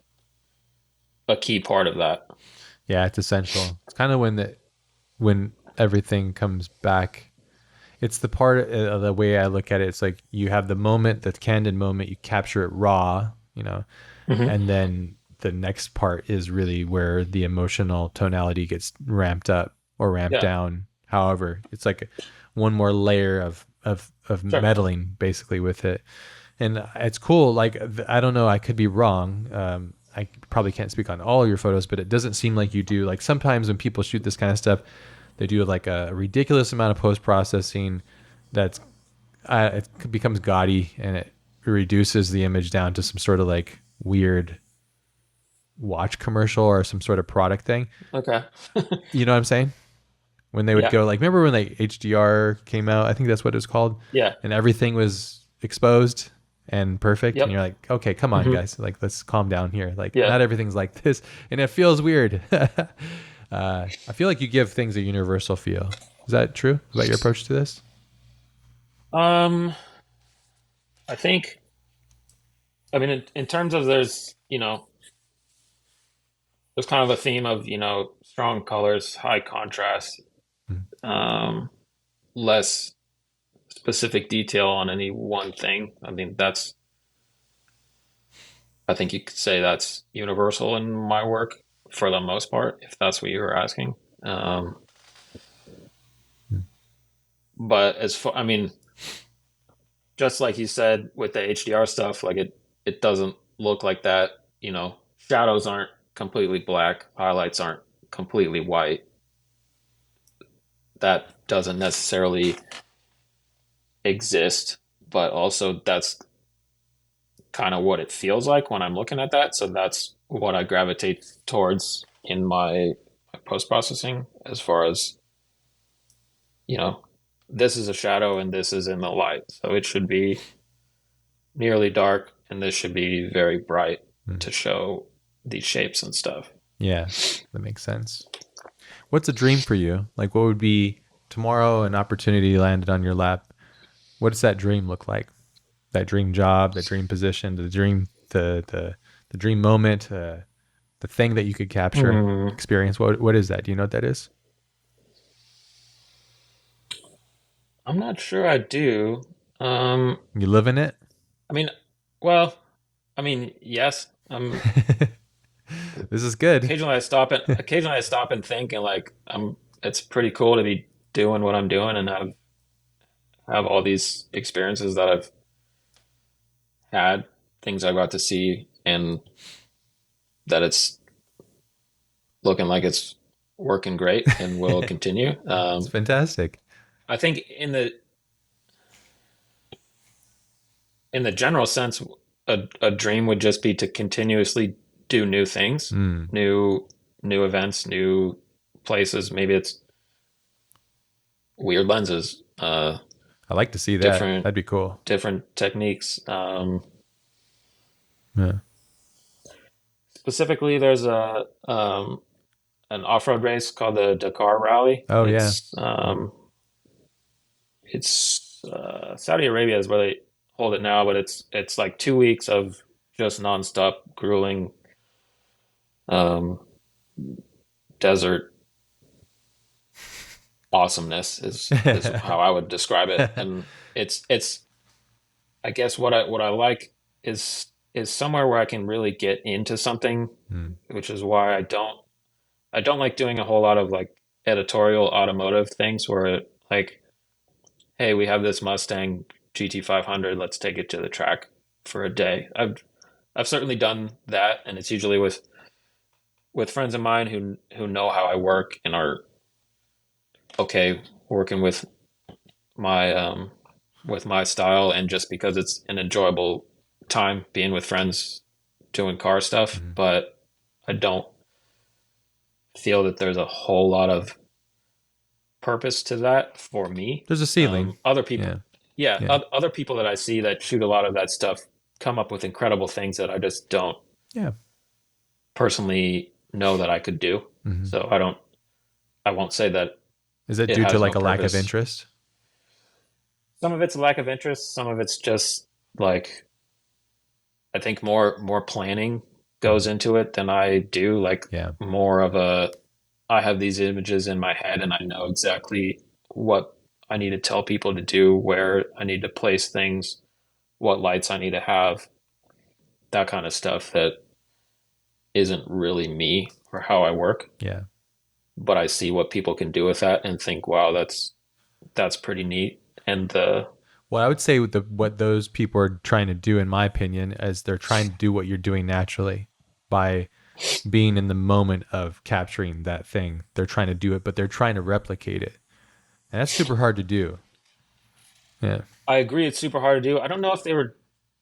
a key part of that. Yeah, it's essential. It's kind of when everything comes back. It's the part of the way I look at it. It's like you have the moment, the candid moment, you capture it raw, Hmm. and then the next part is really where the emotional tonality gets ramped up or ramped Yeah, down. However, it's like one more layer of sure. meddling basically with it, and it's cool. Like I don't know, I could be wrong. I probably can't speak on all your photos, but it doesn't seem like you do. Like sometimes when people shoot this kind of stuff, they do like a ridiculous amount of post processing that's it becomes gaudy and it reduces the image down to some sort of like weird watch commercial or some sort of product thing. Okay. You know what I'm saying? When they would Yeah. go like, remember when like HDR came out? I think that's what it was called, Yeah. and everything was exposed and perfect. And Yep. you're like, okay, come on, Hmm. guys, like let's calm down here. Like Yeah. not everything's like this, and it feels weird. I feel like you give things a universal feel. Is that true about your approach to this? Um, I think, I mean, in terms of there's kind of a theme of, strong colors, high contrast, Mm. um, less specific detail on any one thing. I mean, I think you could say that's universal in my work for the most part, if that's what you were asking. Um, but I mean, just like you said with the HDR stuff, like it doesn't look like that. Shadows aren't completely black, highlights aren't completely white. That doesn't necessarily exist, but also that's kind of what it feels like when I'm looking at that. So that's what I gravitate towards in my post processing, as far as, you know, this is a shadow and this is in the light. So it should be nearly dark and this should be very bright Mm. to show these shapes and stuff. Yeah, that makes sense. What's a dream for you? Like, what would be tomorrow an opportunity landed on your lap? What does that dream look like? That dream job, that dream position, the dream moment, the thing that you could capture, Hmm. experience. What is that? Do you know what that is? I'm not sure I do. Um, You live in it. I mean, well, I mean, yes. This is good. Occasionally I stop and think, and like it's pretty cool to be doing what I'm doing and have all these experiences that I've had, things I got to see, and that it's looking like it's working great and will continue. It's fantastic. I think in the general sense, a dream would just be to continuously do new things, Mm, new events, new places. Maybe it's weird lenses, I like to see that. different That'd be cool. different techniques. Yeah. Specifically, there's a an off-road race called the Dakar Rally. Oh yeah. It's Saudi Arabia is where they hold it now, but it's like 2 weeks of just nonstop grueling um, desert awesomeness is how I would describe it. And it's I guess what I like is somewhere where I can really get into something, Hmm. which is why I don't like doing a whole lot of like editorial automotive things where like, hey, we have this Mustang GT500, let's take it to the track for a day. I've certainly done that, and it's usually with friends of mine who know how I work and are okay working with my style, and just because it's an enjoyable time being with friends doing car stuff. Hmm. But I don't feel that there's a whole lot of purpose to that for me. There's a ceiling. Other people, Yeah. yeah, Yeah. other people that I see that shoot a lot of that stuff come up with incredible things that I just don't Yeah. personally know that I could do. Hmm. So I won't say that Is it it due to has no like a lack of purpose. interest? Some of it's a lack of interest. Some of it's just like I think more planning Mhm. goes into it than I do. Like Yeah. more of a I have these images in my head and I know exactly what I need to tell people to do, where I need to place things, what lights I need to have, that kind of stuff that isn't really me or how I work. Yeah. But I see what people can do with that and think, wow, that's pretty neat. And Well, I would say what those people are trying to do, in my opinion, is they're trying to do what you're doing naturally by being in the moment of capturing that thing. They're trying to do it, but they're trying to replicate it. And that's super hard to do. Yeah. I agree it's super hard to do. I don't know if they were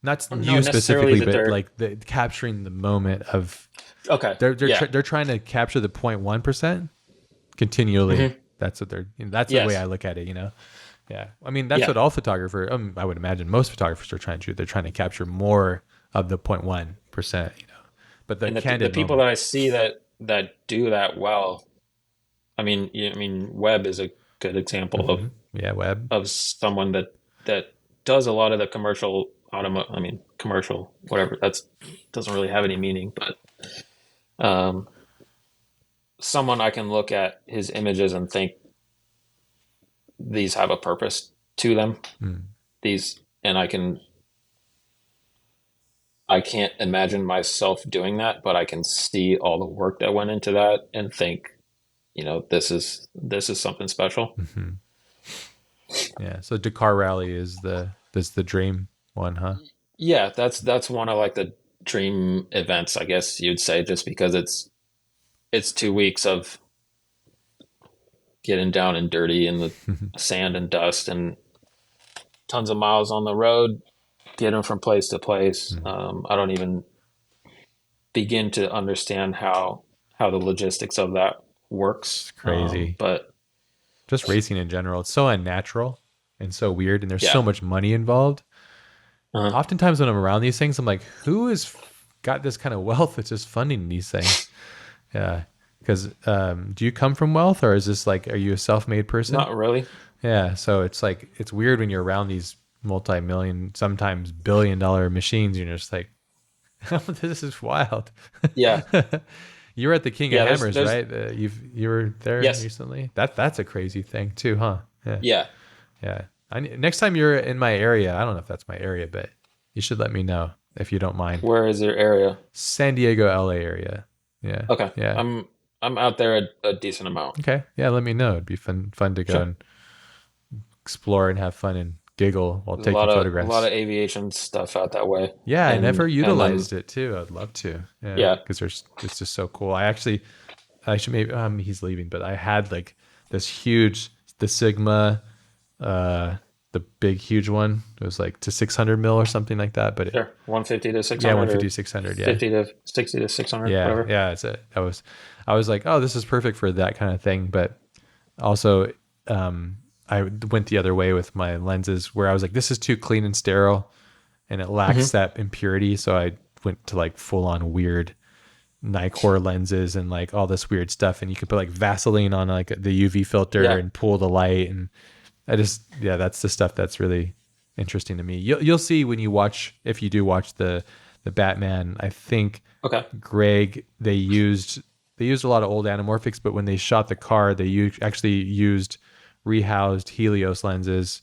Not I don't know you necessarily specifically, that but they're like capturing the moment of okay. they're Yeah. they're trying to capture the 0.1% continually. Hmm. That's what that's the way I Yes. look at it, you know. Yeah. I mean, that's Yeah. what all photographers, I would imagine most photographers are trying to do. They're trying to capture more of the 0.1%, you know. But the And the candid people moment. that I see that do that well, I mean, Webb is a good example Hmm. Yeah, web. of someone that does a lot of the commercial I mean, commercial, whatever. That's doesn't really have any meaning, but um, someone I can look at his images and think these have a purpose to them. Mm. These, and I can't imagine myself doing that, but I can see all the work that went into that and think, this is something special. Hmm. Yeah. So Dakar Rally is the dream one, huh? Yeah, that's one of like the dream events, I guess you'd say, just because it's 2 weeks of getting down and dirty in the sand and dust and tons of miles on the road, getting from place to place. Mm. I don't even begin to understand how the logistics of that works. It's crazy. But Just racing in general. It's so unnatural and so weird, and there's yeah, so much money involved. uh, Oftentimes when I'm around these things, I'm like, who has got this kind of wealth that's just funding these things? Yeah. Because do you come from wealth, or is this like, are you a self-made person? not really. Yeah. So it's like, it's weird when you're around these multi-million, sometimes billion-dollar machines. You're just like, this is wild. Yeah, You were at the King of yeah. There's Hammers, there's right? You were there yes, recently. That's a crazy thing too, huh? Yeah. yeah. Yeah. Next time you're in my area, I don't know if that's my area, but you should let me know if you don't mind. Where is your area? San Diego, LA area. Yeah. Okay, Yeah. I'm out there a decent amount. Okay. Yeah. Let me know. It'd be fun to go Sure. and explore and have fun and giggle while There's a taking lot of a lot photographs. of aviation stuff out that way, Yeah. I never and then utilized it too. I'd love to. Yeah. yeah. Because it's just so cool. I should maybe, he's leaving, but I had like this huge, the Sigma, the big, huge one. It was like to 600 mil or something like that. But Sure, 150 to yeah, 600 150, or 600. Yeah. 50 to 60 to 600, Yeah, whatever. yeah, it's it. I was like, oh, this is perfect for that kind of thing. But also, I went the other way with my lenses, where I was like, this is too clean and sterile, and it lacks Hmm. that impurity. So I went to like full on weird Nikkor lenses and like all this weird stuff, and you could put like Vaseline on like the UV filter Yeah, and pull the light, and Yeah, that's the stuff that's really interesting to me. You'll see when you watch, if you do watch the Batman. I think Okay. Greg, they used a lot of old anamorphics, but when they shot the car, actually used rehoused Helios lenses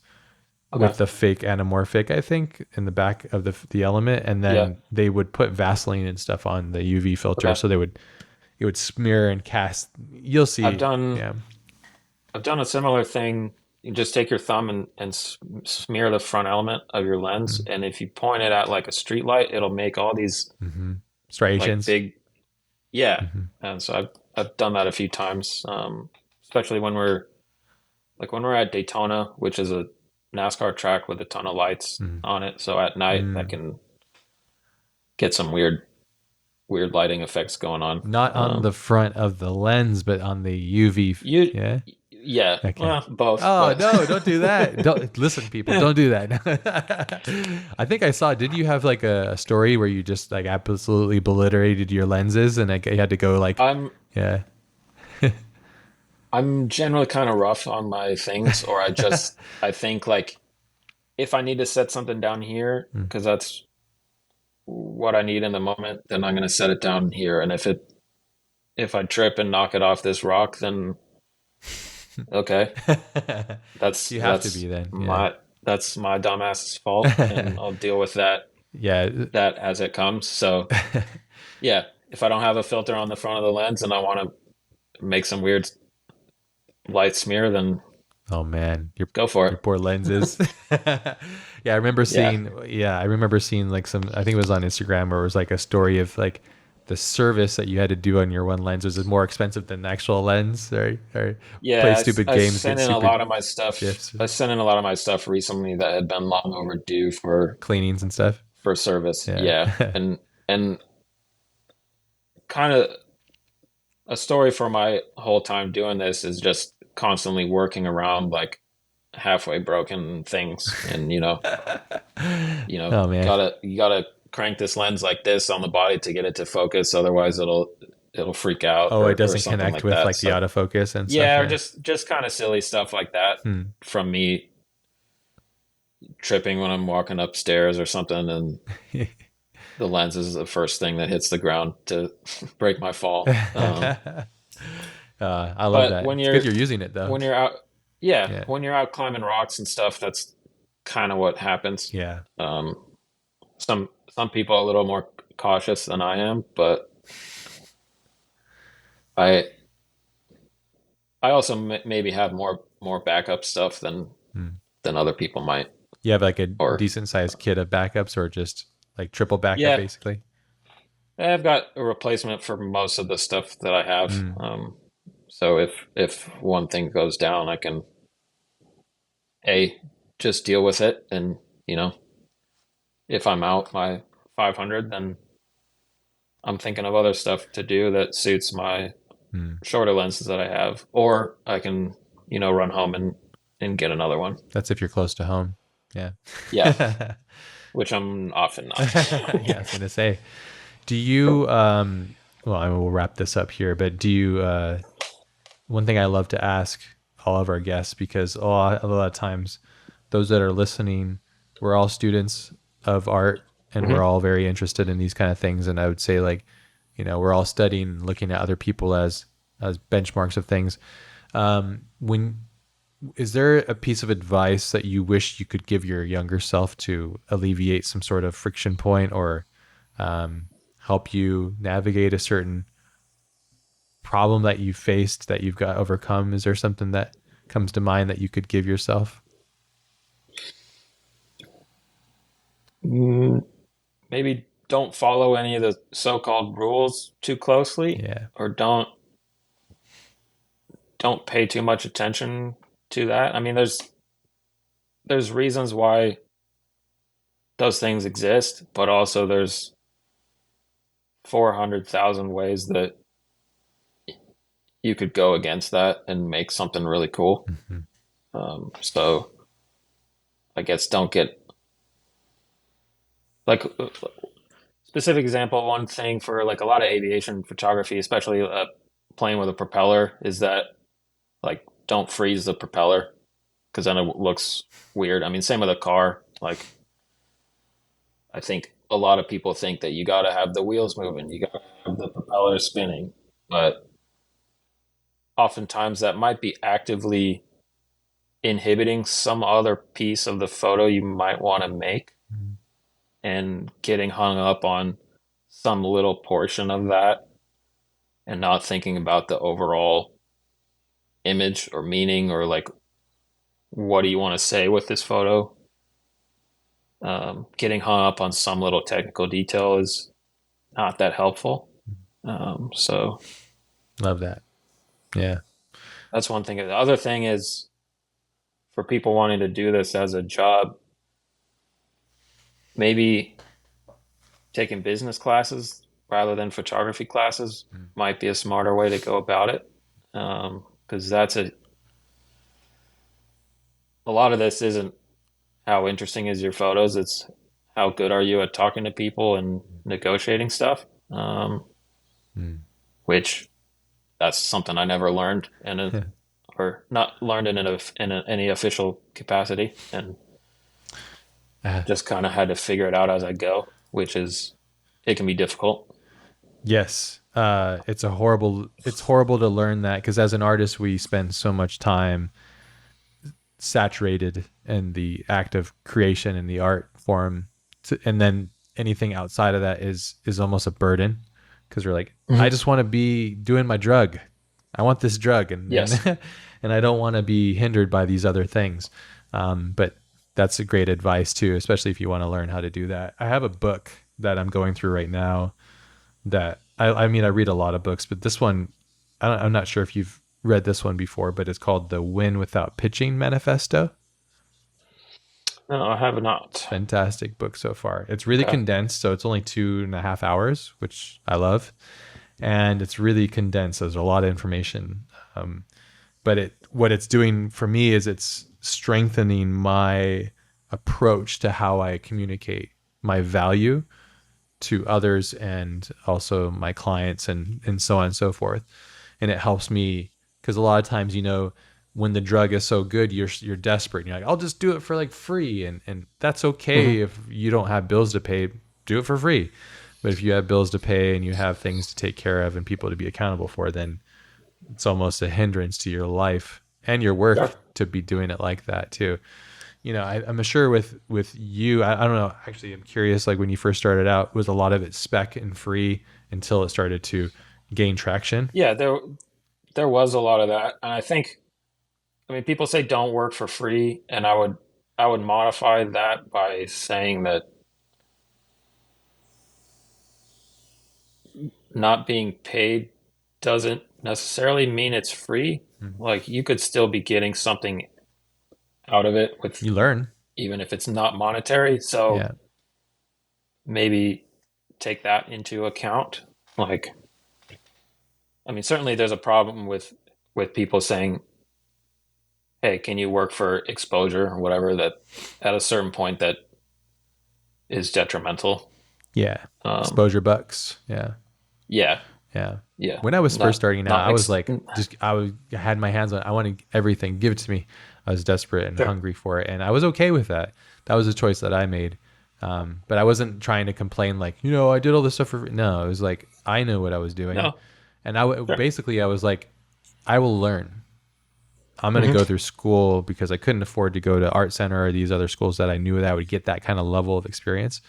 Okay. with the fake anamorphic, I think, in the back of the element, and Yeah. then they would put Vaseline and stuff on the UV filter, Okay. so it would smear and cast. You'll I've see, done yeah. I've done a similar thing. You just take your thumb and smear the front element of your lens, and if you point it at like a street light, it'll make all these Mm-hmm. like Striations. big, yeah. Mm-hmm. And so I've done that a few times, especially when we're at Daytona, which is a NASCAR track with a ton of lights on it. So at night, that Mm. can get some weird lighting effects going on. Not on the front of the lens, but on the UV. You, Yeah. yeah, Okay. well, both, Oh but no! Don't do that. Don't listen, people. Don't do that. I think I saw. Did you have like a story where you just like absolutely obliterated your lenses, and like, you had to go like, I'm yeah, I'm generally kind of rough on my things, or I think like if I need to set something down here Mm. because that's what I need in the moment, then I'm going to set it down here. And if I trip and knock it off this rock, then okay, you have to be then. Yeah, that's my dumbass's fault, and I'll deal with yeah. that as it comes. So yeah, if I don't have a filter on the front of the lens and I want to make some weird light smear, then Oh man, go for your it. poor lenses. Yeah, I remember Yeah. seeing. Yeah, I remember seeing like some. I think it was on Instagram where it was like a story of like the service that you had to do on your one lens was more expensive than the actual lens, or play Yeah, stupid I games, get sent in a stupid lot of my stuff. gifts, I sent in a lot of my stuff recently that had been long overdue cleanings and stuff. for service. Yeah. Yeah, and kind of a story for my whole time doing this is just constantly working around like halfway broken things, and Oh man. you gotta crank this lens like this on the body to get it to focus, otherwise it'll freak out Oh, it or doesn't something connect like with that. like the So autofocus and stuff. yeah, or Yeah. just kind of silly stuff like that Hmm. from me tripping when I'm walking upstairs or something, and the lens is the first thing that hits the ground to break my fall. I love But that. It's good you're using it though. when you're out, yeah, Yeah. when you're out climbing rocks and stuff, that's kind of what happens. Yeah. Um, some people are a little more cautious than I am, but I I also maybe have more backup stuff Hmm. than other people might. You have like a Or decent sized kit of backups, or just like triple backup yeah, basically. I've got a replacement for most of the stuff that I have. Mm. So if one thing goes down, I can a just deal with it, and if I'm out my 500, then I'm thinking of other stuff to do that suits my Mm. shorter lenses that I have, or I can run home and get another one. That's if you're close to home. Yeah. Yeah, which I'm often not. Yeah, I was gonna say. Do you well, I will wrap this up here, but do you one thing I love to ask all of our guests, because a lot of times those that are listening, we're all students of art, and we're Mhm. all very interested in these kind of things, and I would say like, we're all studying and looking at other people as benchmarks of things. When is there a piece of advice that you wish you could give your younger self to alleviate some sort of friction point, or help you navigate a certain problem that you faced that you've got overcome? Is there something that comes to mind that you could give yourself? Mm, Maybe don't follow any of the so-called rules too closely, Yeah. or don't pay too much attention to that. I mean, there's reasons why those things exist, but also there's 400,000 ways that you could go against that and make something really cool. Mm-hmm. So I guess don't get like specific example. One thing for like a lot of aviation photography, especially playing with a propeller, is that like don't freeze the propeller. because then it looks weird. I mean, same with a car. Like, I think a lot of people think that you got to have the wheels moving, you got to have the propeller spinning, but oftentimes that might be actively inhibiting some other piece of the photo you might want to make, Mhm. and getting hung up on some little portion of that and not thinking about the overall image or meaning, or like, what do you want to say with this photo? Getting hung up on some little technical detail is not that helpful. So Love that. Yeah. that's one thing. The other thing is, for people wanting to do this as a job, maybe taking business classes rather than photography classes Mm. might be a smarter way to go about it. Because that's a lot of this isn't how interesting is your photos, it's how good are you at talking to people and negotiating stuff. Mm. Which that's something I never learned or not learned any official capacity, and Uh, just kind of had to figure it out as I go, which is, it can be difficult. yes. It's horrible to learn that, because as an artist, we spend so much time saturated in the act of creation and the art form, and then anything outside of that is almost a burden, because we're like, I Mm-hmm. just want to be doing my drug. I want this drug, Yes. and I don't want to be hindered by these other things. But that's a great advice too, especially if you want to learn how to do that. I have a book that I'm going through right now that I mean, I read a lot of books, but this one, I'm not sure if you've read this one before, but it's called the Win Without Pitching Manifesto. No, I have not. Fantastic book so far. It's really Okay. condensed, so it's only 2.5 hours, which I love. And it's really condensed. There's a lot of information. But what it's doing for me is it's strengthening my approach to how I communicate my value to others, and also my clients, and so on and so forth. And it helps me, because a lot of times, when the drug is so good, you're desperate and you're like, I'll just do it for like free. And that's okay. Mm-hmm. If you don't have bills to pay, do it for free. But if you have bills to pay and you have things to take care of and people to be accountable for, then it's almost a hindrance to your life and your Sure. work to be doing it like that too. I'm sure with you, I don't know. Actually, I'm curious. Like when you first started out, was a lot of it spec and free until it started to gain traction? Yeah, there was a lot of that, and I think, I mean, people say don't work for free, and I would modify that by saying that not being paid doesn't necessarily mean it's free. Mhm. Like, you could still be getting something out of it, with You learn. even if it's not monetary. So Yeah. maybe take that into account. Like, I mean, certainly there's a problem with people saying, "Hey, can you work for exposure or whatever?" That at a certain point that is detrimental. Yeah. Um, Exposure bucks. Yeah. yeah, Yeah. yeah, When I was first not starting out, not I was ex- like, I had my hands on it. I wanted everything, give it to me. I was desperate and Sure. hungry for it. And I was okay with that. That was a choice that I made. But I wasn't trying to complain like, I did all this stuff for, no, it was like, I know what I was doing. No, And sure. basically I was like, I will learn. I'm going to Hmm. go through school, because I couldn't afford to go to art center or these other schools that I knew that I would get that kind of level of experience.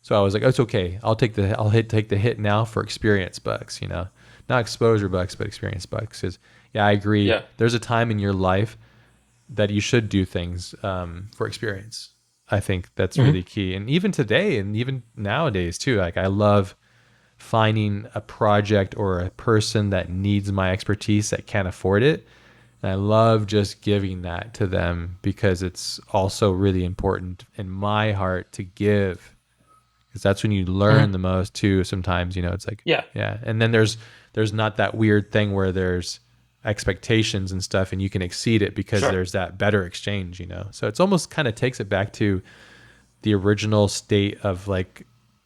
So I was like, it's okay. Take the hit now for experience bucks, not exposure bucks, but experience bucks. Because yeah, I agree. Yeah. There's a time in your life that you should do things for experience. I think that's Hmm. really key. And even today, and even nowadays too, like I love finding a project or a person that needs my expertise that can't afford it. And I love just giving that to them, because it's also really important in my heart to give, because that's when you learn Hmm. the most too. Sometimes, it's like, Yeah, yeah. And then there's not that weird thing where there's expectations and stuff and you can exceed it, because sure. there's that better exchange, So it's almost kind of takes it back to the original state of like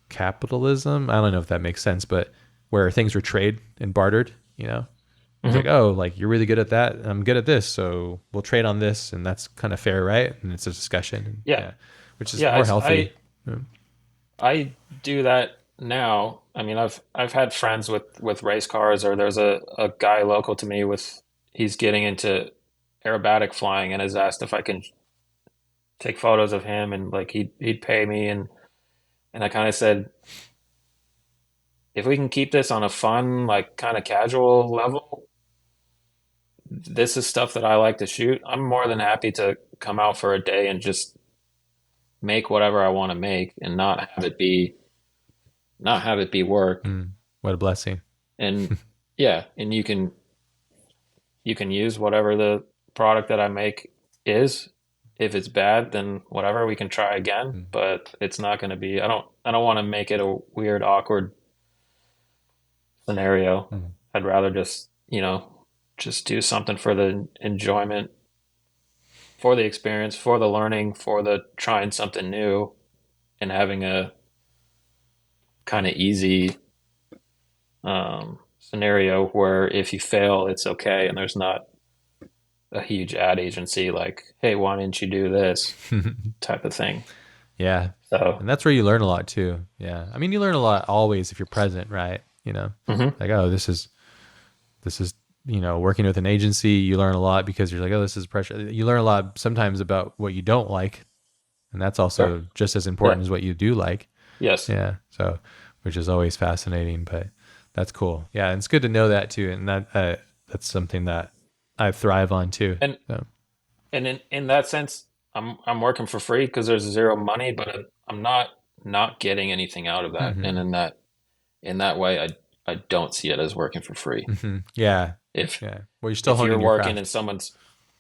capitalism. I don't know if that makes sense, but where things were trade and bartered, He's like, Hmm. oh, like you're really good at that. And I'm good at this. So we'll trade on this. And that's kind of fair, right? And it's a discussion. And Yeah. yeah, which is Yeah. more healthy. Yeah. I do that now. I mean, I've had friends with race cars, or there's a guy local to me he's getting into aerobatic flying and has asked if I can take photos of him, and like he'd pay me, and I kind of said, if we can keep this on a fun, like kind of casual level, this is stuff that I like to shoot. I'm more than happy to come out for a day and just make whatever I want to make and not have it be work. Mm, what a blessing. And yeah, and you can use whatever the product that I make is. If it's bad, then whatever, we can try again, Mm, but it's not going to be, I don't want to make it a weird, awkward scenario. mm. I'd rather just do something for the enjoyment, for the experience, for the learning, for the trying something new, and having a kind of easy scenario where if you fail, it's okay, and there's not a huge ad agency like, hey, why didn't you do this type of thing. Yeah. So, And that's where you learn a lot too. Yeah. I mean, you learn a lot always if you're present, right? mhm. Like, oh, this is, working with an agency, you learn a lot because you're like, oh, this is pressure. You learn a lot sometimes about what you don't like. And that's Sure. also just as Yeah. important as what you do like. Yes. Yeah. So, which is always fascinating, but that's cool. Yeah. And it's good to know that too. And that's something that I thrive on too. And So, and in that sense, I'm working for free because there's zero money, but I'm not getting anything out of that. And mhm, in that way, I don't see it as working for free. mhm. Yeah. If Yeah. Well, you're still if you're honing your working and craft. someone's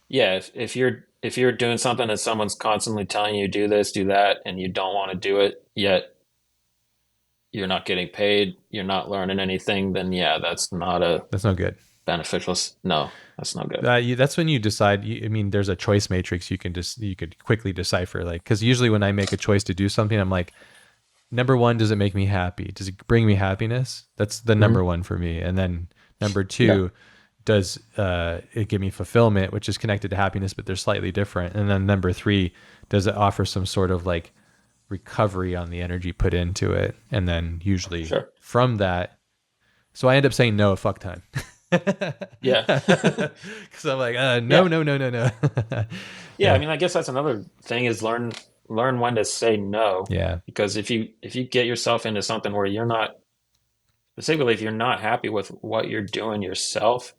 yeah, if you're doing something and someone's constantly telling you do this, do that, and you don't want to do it, yet you're not getting paid, you're not learning anything, then yeah, that's not a That's no good. beneficial. No, that's not good. That's when you decide. I mean, there's a choice matrix you can just you could quickly decipher. Like, because usually when I make a choice to do something, I'm like, number one, does it make me happy? Does it bring me happiness? That's the number Hmm. one for me. And then number Yeah, two, does it give me fulfillment, which is connected to happiness, but they're slightly different. And then number three, does it offer some sort of like recovery on the energy put into it? And then usually sure. from that, so I end up saying no a fuck time. Yeah. Because I'm like, no, Yeah. no, no, no, no. Yeah, I Yeah, mean, I guess that's another thing is learn when to say no. yeah, Because if you get yourself into something where you're not, specifically if you're not happy with what you're doing yourself,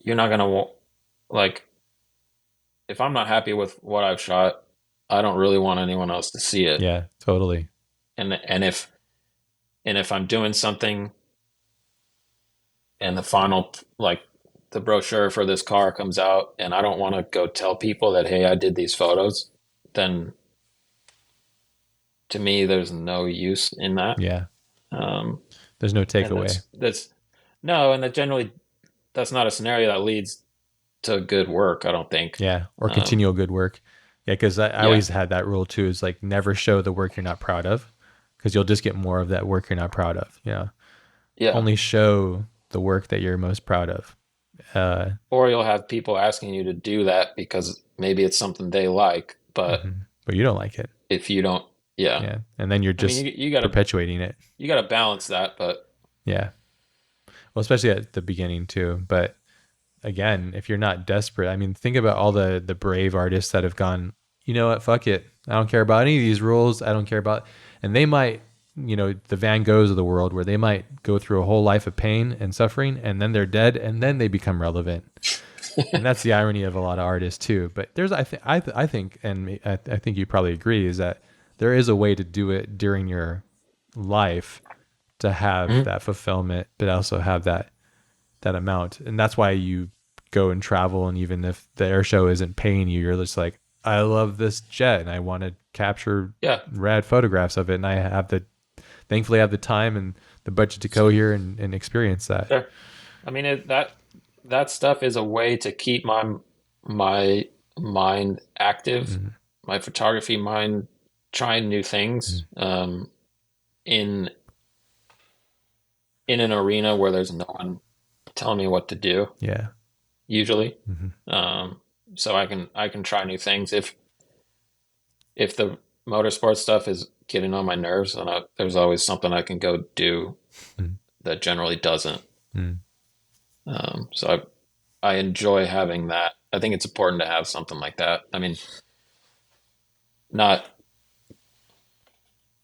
you're not gonna like, if I'm not happy with what I've shot, I don't really want anyone else to see it. yeah, totally. And if I'm doing something and the final, like, the brochure for this car comes out and I don't want to go tell people that, hey, I did these photos, then to me there's no use in that. Yeah, Um, there's no and takeaway. that's no, and that generally, that's not a scenario that leads to good work, I don't think. Yeah, or Um, continual good work. Yeah, because I yeah, always had that rule too. Is like never show the work you're not proud of, because you'll just get more of that work you're not proud of. yeah. Only show the work that you're most proud of. Uh, Or you'll have people asking you to do that because maybe it's something they like, but but you don't like it. if you don't, yeah. Yeah, and then you're I mean, just you gotta perpetuating it. you gotta balance that, but Yeah, well, especially at the beginning too. But again, if you're not desperate, I mean, think about all the brave artists that have gone, you know what, fuck it. I don't care about any of these rules. I don't care about, and they might, the Van Goghs of the world where they might go through a whole life of pain and suffering and then they're dead and then they become relevant. And that's the irony of a lot of artists too. But there's, I think, and I think you probably agree is that there is a way to do it during your life to have Mhm. that fulfillment, but also have that amount. And that's why you go and travel. And even if the air show isn't paying you, you're just like, I love this jet and I want to capture Yeah, rad photographs of it. And I thankfully have the time and the budget to go here and experience that. sure. I mean, that stuff is a way to keep my mind active, Mhm. my photography mind trying new Mhm. things, in in an arena where there's no one telling me what to do Yeah. usually. Hmm. Um, so I can try new things if the motorsport stuff is getting on my nerves, and there's always something I can go do that generally doesn't. Mm. So I enjoy having that. I think it's important to have something like that. I mean, not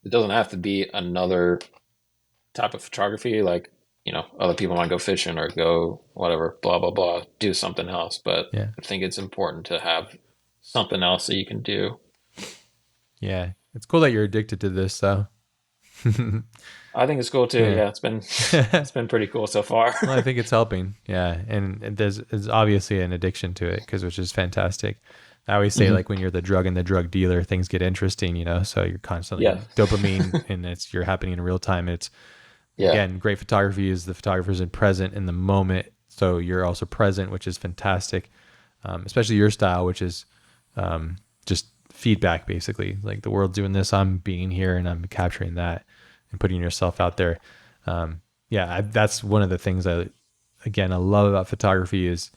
it doesn't have to be another type of photography, like, other people want to go fishing or go whatever, blah blah blah, do something else. But Yeah. I think it's important to have something else that you can do. Yeah. It's cool that you're addicted to this, though. I think it's cool too. Yeah. Yeah, it's been pretty cool so far. Well, I think it's helping. Yeah. And there's obviously an addiction to it, which is fantastic. I always say, Hmm. like, when you're the drug and the drug dealer, things get interesting, so you're constantly Yeah, dopamine and you're happening in real time. It's, yeah. again, great photography is the photographer's in present in the moment. So you're also present, which is fantastic. Especially your style, which is just feedback, basically. Like, the world's doing this, I'm being here and I'm capturing that and putting yourself out there. Yeah, that's one of the things I love about photography is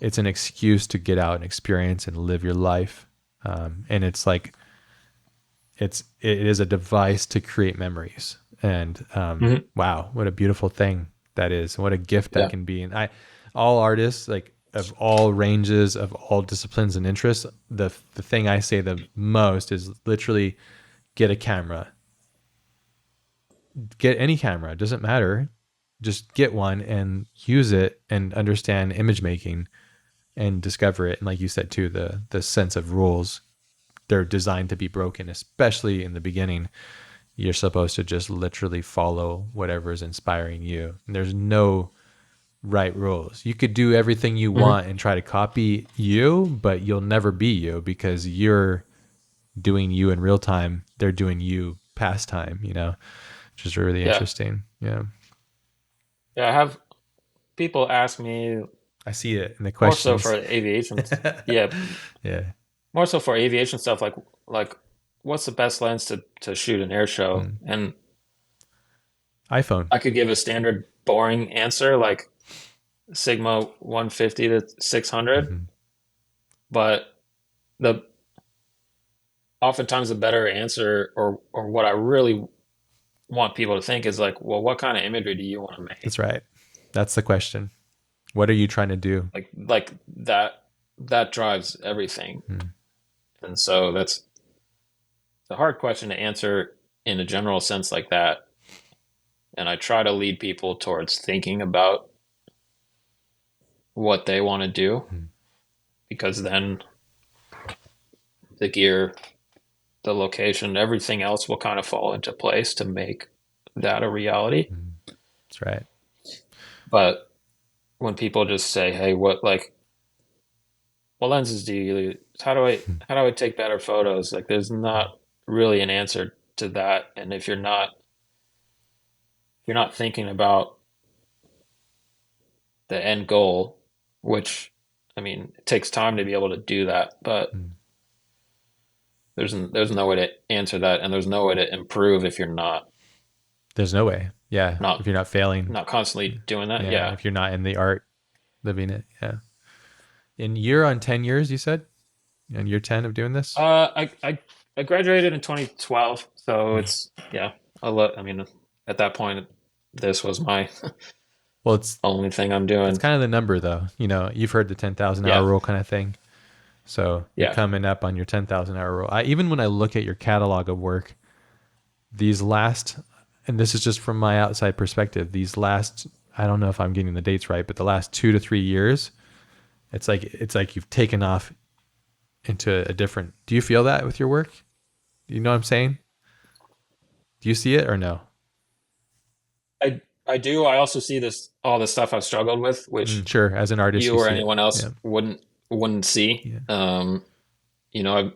it's an excuse to get out and experience and live your life. And it's like, it is a device to create memories. And Hmm. wow, what a beautiful thing that is. What a gift that Yeah. can be. And all artists, like, of all ranges, of all disciplines and interests, the thing I say the most is literally get a camera. Get any camera, it doesn't matter. Just get one and use it and understand image making and discover it. And like you said too, the sense of rules, they're designed to be broken, especially in the beginning. You're supposed to just literally follow whatever is inspiring you. And there's no right rules. You could do everything you Hmm. want and try to copy you, but you'll never be you because you're doing you in real time. They're doing you past time, which is really Yeah. interesting. Yeah. Yeah. I have people ask me I see it in the more so for questions. aviation. Yeah, Yeah. more so for aviation stuff. Like what's the best lens to shoot an air show? Mm. And iPhone. I could give a standard boring answer like Sigma 150 to 600, Hmm. but the oftentimes the better answer, or what I really want people to think is like, well, what kind of imagery do you want to That's make? right. That's the question. What are you trying to do? Like that drives everything. Mm. And so that's the hard question to answer in a general sense like that. And I try to lead people towards thinking about what they want to do, Mm. because then the gear, the location, everything else will kind of fall into place to make that a reality. Mm. That's right. But when people just say, "Hey, what lenses do you use? Mm. How do I take better photos?" Like, there's not really an answer to that. And if you're not thinking about the end goal, which, I mean, it takes time to be able to do that, but Mm. there's no way to answer that, and there's no way to improve if you're There's no way. Yeah. If not you're not failing. not constantly doing that. Yeah. Yeah. If you're not in the art, living it. Yeah. And you're on 10 years, you said? And you're 10 of doing this? I graduated in 2012, so Mm. it's yeah. I mean, at that point, this was my Well, it's only thing I'm it's doing. kind of the number, though. You've heard the 10,000 hour Yeah, rule kind of thing. So you're yeah. coming up on your 10,000 hour rule. Even when I look at your catalog of work, these last, and this is just from my outside perspective, these last, I don't know if I'm getting the dates right, but the last 2 to 3 years, it's like you've taken off into a different. Do you feel that with your work? You know what I'm saying? Do you see it or no? I do. I also see this all the stuff I've struggled with, which Sure. As an artist, you you or see it. anyone Yeah. else wouldn't see. Yeah. You know,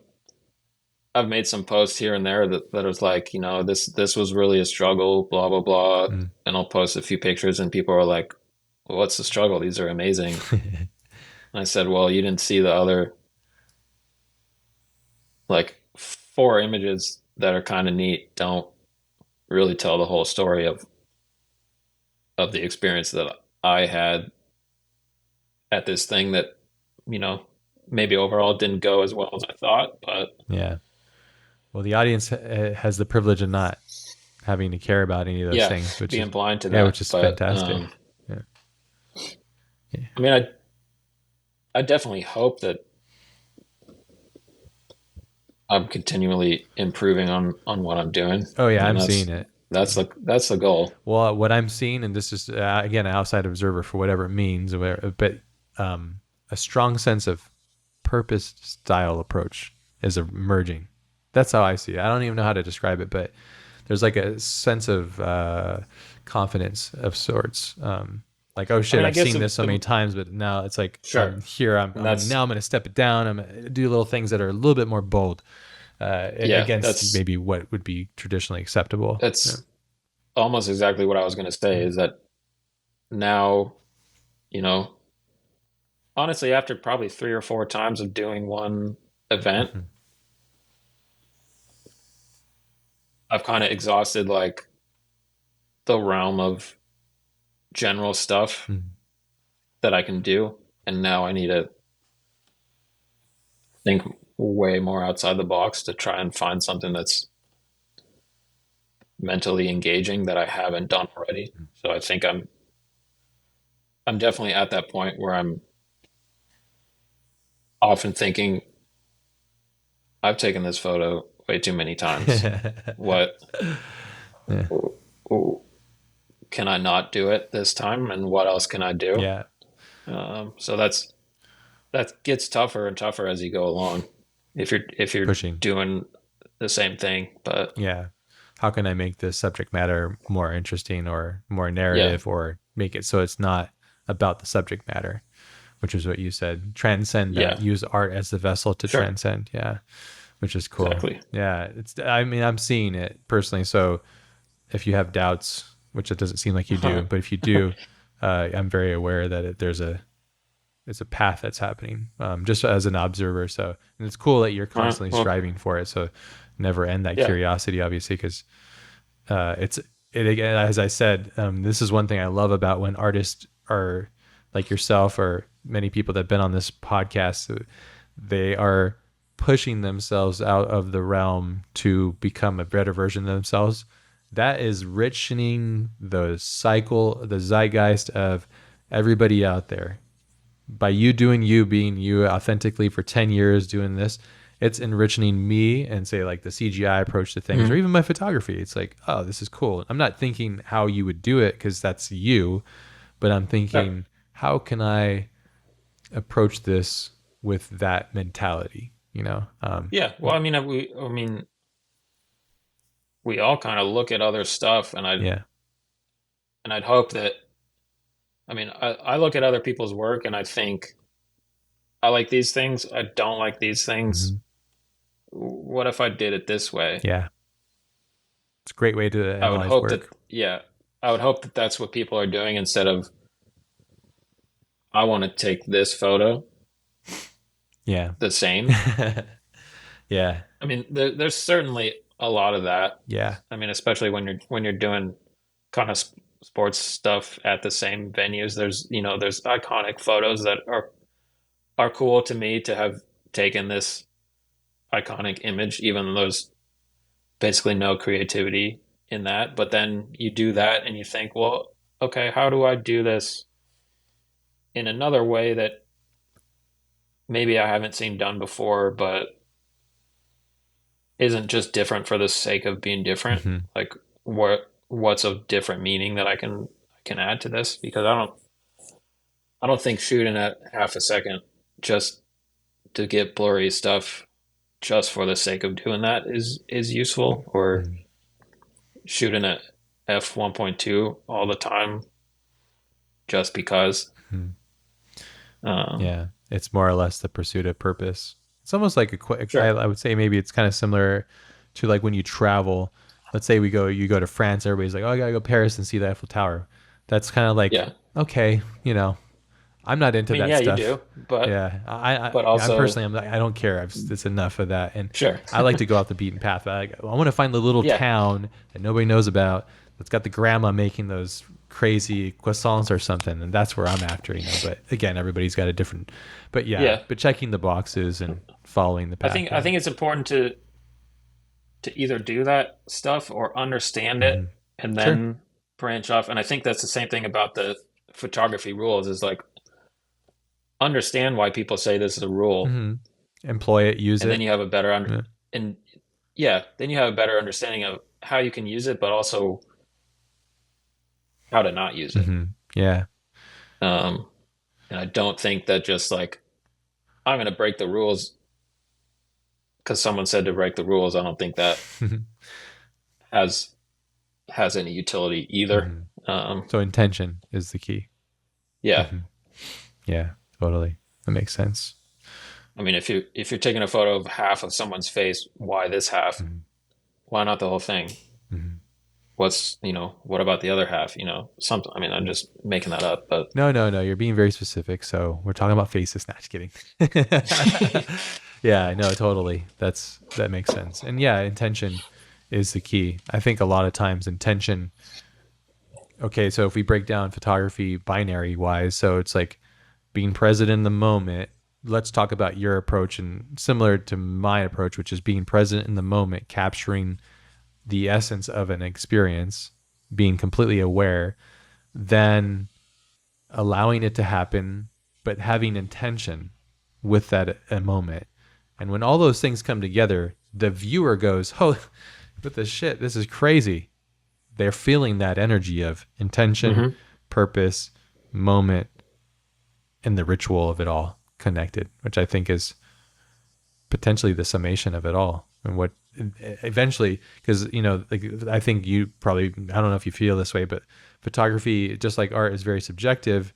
I've made some posts here and there that was like, this was really a struggle, blah blah blah, Mm. and I'll post a few pictures, and people are like, well, "What's the struggle? These are amazing." And I said, "Well, you didn't see the other like four images that are kind of neat. Don't really tell the whole story of the experience that I had at this thing that, you know, maybe overall didn't go as well as I thought, but Yeah. Well, the audience has the privilege of not having to care about any of those yeah, things, which is, being blind to yeah, that. which is But fantastic. Yeah. Yeah. I mean, I definitely hope that I'm continually improving on what I'm doing. Oh I yeah, mean, I'm seeing it. that's the goal. Well, what I'm seeing, and this is again an outside observer for whatever it means, but a strong sense of purpose style approach is emerging. That's how I see it. I don't even know how to describe it, but there's like a sense of confidence of sorts. Like, oh I shit, mean, I I've guess seen this so many times, but now it's like sure, I'm here. and that's Now I'm going to step it down. I'm going to do little things that are a little bit more bold yeah, against maybe what would be traditionally acceptable. Yeah. that's almost exactly what I was going to say. Is that now, you know, honestly, after probably 3 or 4 times of doing one event, Mhm. I've kind of exhausted like the realm of general stuff Mhm. that I can do, and now I need to think way more outside the box to try and find something that's mentally engaging that I haven't done already. So I think I'm definitely at that point where I'm often thinking I've taken this photo way too many times. What Yeah. can I not do it this time, and what else can I do? Yeah. So that gets tougher and tougher as you go along. If you're Pushing. doing the same thing, but Yeah. How can I make this subject matter more interesting or more yeah, narrative, or make it so it's not about the subject matter, which is what you said. Transcend that. yeah, Use art as the vessel to sure, transcend. Yeah. Which is cool. exactly. Yeah. I mean, I'm seeing it personally. So if you have doubts, which it doesn't seem like you do, but if you do, I'm very aware that it's a path that's happening, just as an observer. So, and it's cool that you're constantly Well, striving for it. So never end that yeah, curiosity, obviously, because it again, as I said, this is one thing I love about when artists are like yourself or many people that have been on this podcast. They are pushing themselves out of the realm to become a better version of themselves. That is richening the cycle, the zeitgeist of everybody out there. By you doing you, being you authentically for 10 years doing this, it's enriching me and say like the CGI approach to things, or mhm, even my photography. It's like, oh, this is cool. I'm not thinking how you would do it because that's you, but I'm yeah, thinking, how can I approach this with that mentality? You know? yeah. Well, I mean, we all kind of look at other stuff, Yeah. and I'd hope that. I mean, I look at other people's work and I think I like these things. I don't like these things. Hmm. What if I did it this way? Yeah. It's a great way to I would analyze hope that, work. yeah, I would hope that that's what people are doing instead of I want to take this photo Yeah. the same. Yeah. I mean, there's certainly a lot of that. Yeah. I mean, especially when you're doing kind of sports stuff at the same venues. There's iconic photos that are cool to me to have taken this iconic image, even though there's basically no creativity in that. But then you do that and you think, well, okay, how do I do this in another way that maybe I haven't seen done before, but isn't just different for the sake of being different? Hmm. Like what's a different meaning that I can add to this? Because I don't think shooting at half a second just to get blurry stuff just for the sake of doing that is useful, or shooting at f1.2 all the time just because. Hmm. Um, Yeah, it's more or less the pursuit of purpose. It's almost like a quick. sure. I would say maybe it's kind of similar to like when you travel. Let's say you go to France. Everybody's like, oh, I gotta go to Paris and see the Eiffel Tower. That's kind of like, Yeah. okay, I'm not I into mean, that yeah, you stuff. do, but Yeah, but I'm also personally, I'm like, I don't care. It's enough of that, and sure. I like to go off the beaten path. I want to find the little Yeah. town that nobody knows about that's got the grandma making those crazy croissants or something, and that's where I'm after, but again, everybody's got a different, but Yeah. but checking the boxes and following the path. I think it's important to either do that stuff or understand Hmm. it and Sure. then branch off. And I think that's the same thing about the photography rules is like understand why people say this is a rule, Hmm. Employ it, use and then it. you have a better Yeah. and yeah, then you have a better understanding of how you can use it, but also how to not use it. Hmm. Yeah. Um, and I don't think that just like I'm going to break the rules because someone said to break the rules. I don't think that has any utility either. Hmm. Um, So intention is the key. yeah, Hmm. Yeah, totally. That makes sense. I mean, if you're taking a photo of half of someone's face, why this half? Hmm. Why not the whole thing? Hmm. What's what about the other half? Something. I mean, I'm just making that up, but No, no, no. You're being very specific. So we're talking about faces. Not just kidding. Yeah, no, totally. That makes sense. And yeah, intention is the key. I think a lot of times intention. Okay, so if we break down photography binary wise, so it's like being present in the moment. Let's talk about your approach and similar to my approach, which is being present in the moment, capturing the essence of an experience, being completely aware, then allowing it to happen, but having intention with that a moment. And when all those things come together, the viewer goes, "Oh, what the shit? This is crazy." They're feeling that energy of intention, hmm purpose, moment, and the ritual of it all connected, which I think is potentially the summation of it all. And what eventually, because like I think you probably, I don't know if you feel this way, but photography, just like art, is very subjective,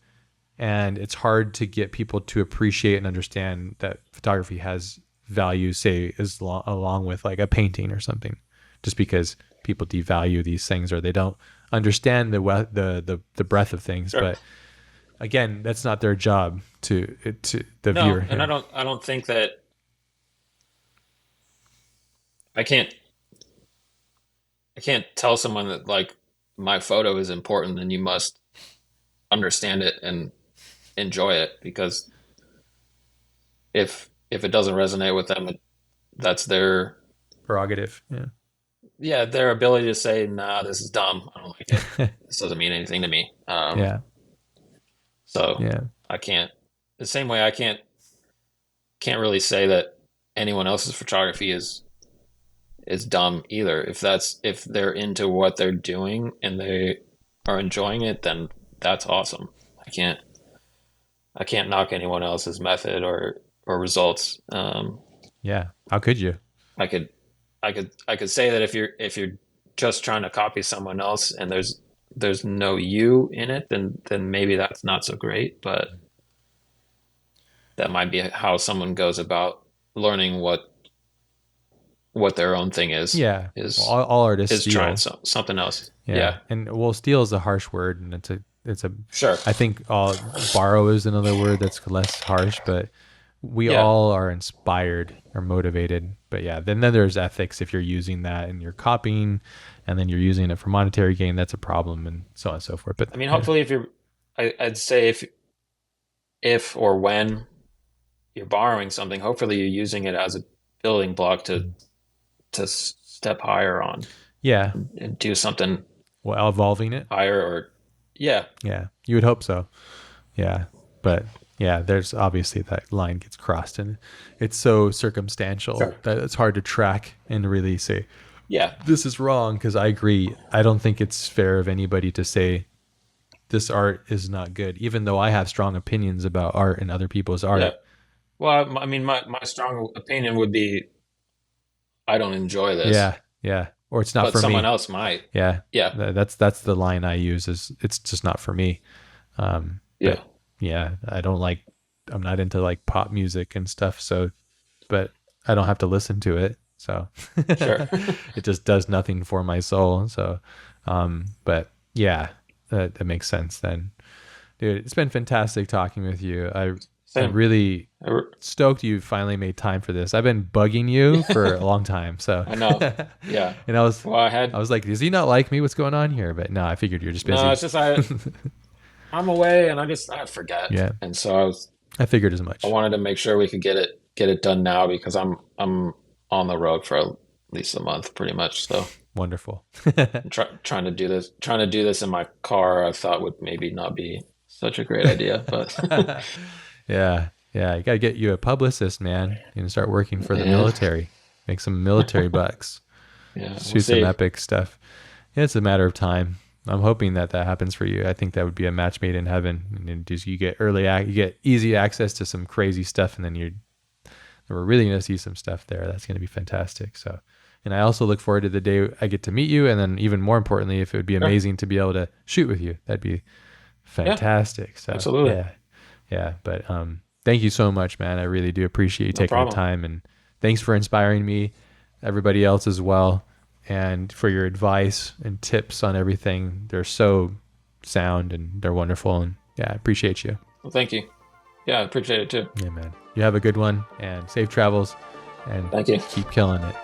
and it's hard to get people to appreciate and understand that photography has value, say, along with like a painting or something, just because people devalue these things or they don't understand the breadth of things. sure. But again, that's not their job to the No, viewer and here. I don't think that I can't tell someone that like my photo is important and you must understand it and enjoy it because if it doesn't resonate with them, that's their Prerogative. Yeah. yeah, their ability to say, nah, this is dumb. I don't like it. This doesn't mean anything to me. Yeah. So Yeah. I can't the same way I can't really say that anyone else's photography is dumb either. If they're into what they're doing and they are enjoying it, then that's awesome. I can't I can't knock anyone else's method or results. Yeah. How could you? I could I could say that if you're just trying to copy someone else and there's no you in it, then maybe that's not so great. But that might be how someone goes about learning what their own thing Yeah. Well, is all artists trying steal. something else. Yeah. Yeah, And well, steal is a harsh word, and it's a sure. I think borrow is another word that's less harsh, but we Yeah, all are inspired or motivated. But yeah, then there's ethics. If you're using that and you're copying, and then you're using it for monetary gain, that's a problem, and so on and so forth. But I mean, yeah. hopefully, if you're, I'd say if or when you're borrowing something, hopefully you're using it as a building block to step higher on Yeah. and do something Well, evolving it. higher or yeah, Yeah. You would hope so. Yeah. But yeah, there's obviously that line gets crossed, and it's so circumstantial sure. that it's hard to track and really say, Yeah, this is wrong. Because I agree. I don't think it's fair of anybody to say this art is not good, even though I have strong opinions about art and other people's yeah. art. Well, I mean, my strong opinion would be I don't enjoy this, Yeah. Yeah. Or it's not but for someone me. else might. Yeah. Yeah, That's the line I use, is it's just not for me. yeah, But yeah, I'm not into like pop music and stuff. So, but I don't have to listen to it. So sure. it just does nothing for my soul. So, but yeah, that makes sense then. Dude, it's been fantastic talking with you. I'm Same. really stoked you finally made time for this. I've been bugging you for a long time. So I know. Yeah. and Well, I was like, does he not like me? What's going on here? But no, I figured you're just no, busy. it's just I'm away and I forget. Yeah. And so I figured as I much. wanted to make sure we could get it done now because I'm on the road for at least a month pretty much. So Wonderful. trying to do this in my car I thought would maybe not be such a great idea, but Yeah. Yeah. You got to get you a publicist, man. You can start working for the yeah, military, make some military bucks, yeah, we'll shoot some see. epic stuff. Yeah, it's a matter of time. I'm hoping that happens for you. I think that would be a match made in heaven. And then just you get you get easy access to some crazy stuff, and then we're really going to see some stuff there. That's going to be fantastic. So, and I also look forward to the day I get to meet you, and then even more importantly, if it would be Sure. amazing to be able to shoot with you, that'd be fantastic. So, Absolutely. yeah. But thank you so much, man. I really do appreciate you No taking the problem. time, and thanks for inspiring me, everybody else as well, and for your advice and tips on everything. They're so sound and they're wonderful, and yeah, I appreciate you. Well, thank you. Yeah, I appreciate it too. Yeah, man. You have a good one and safe travels, and Thank you. keep killing it.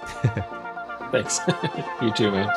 Thanks. You too, man.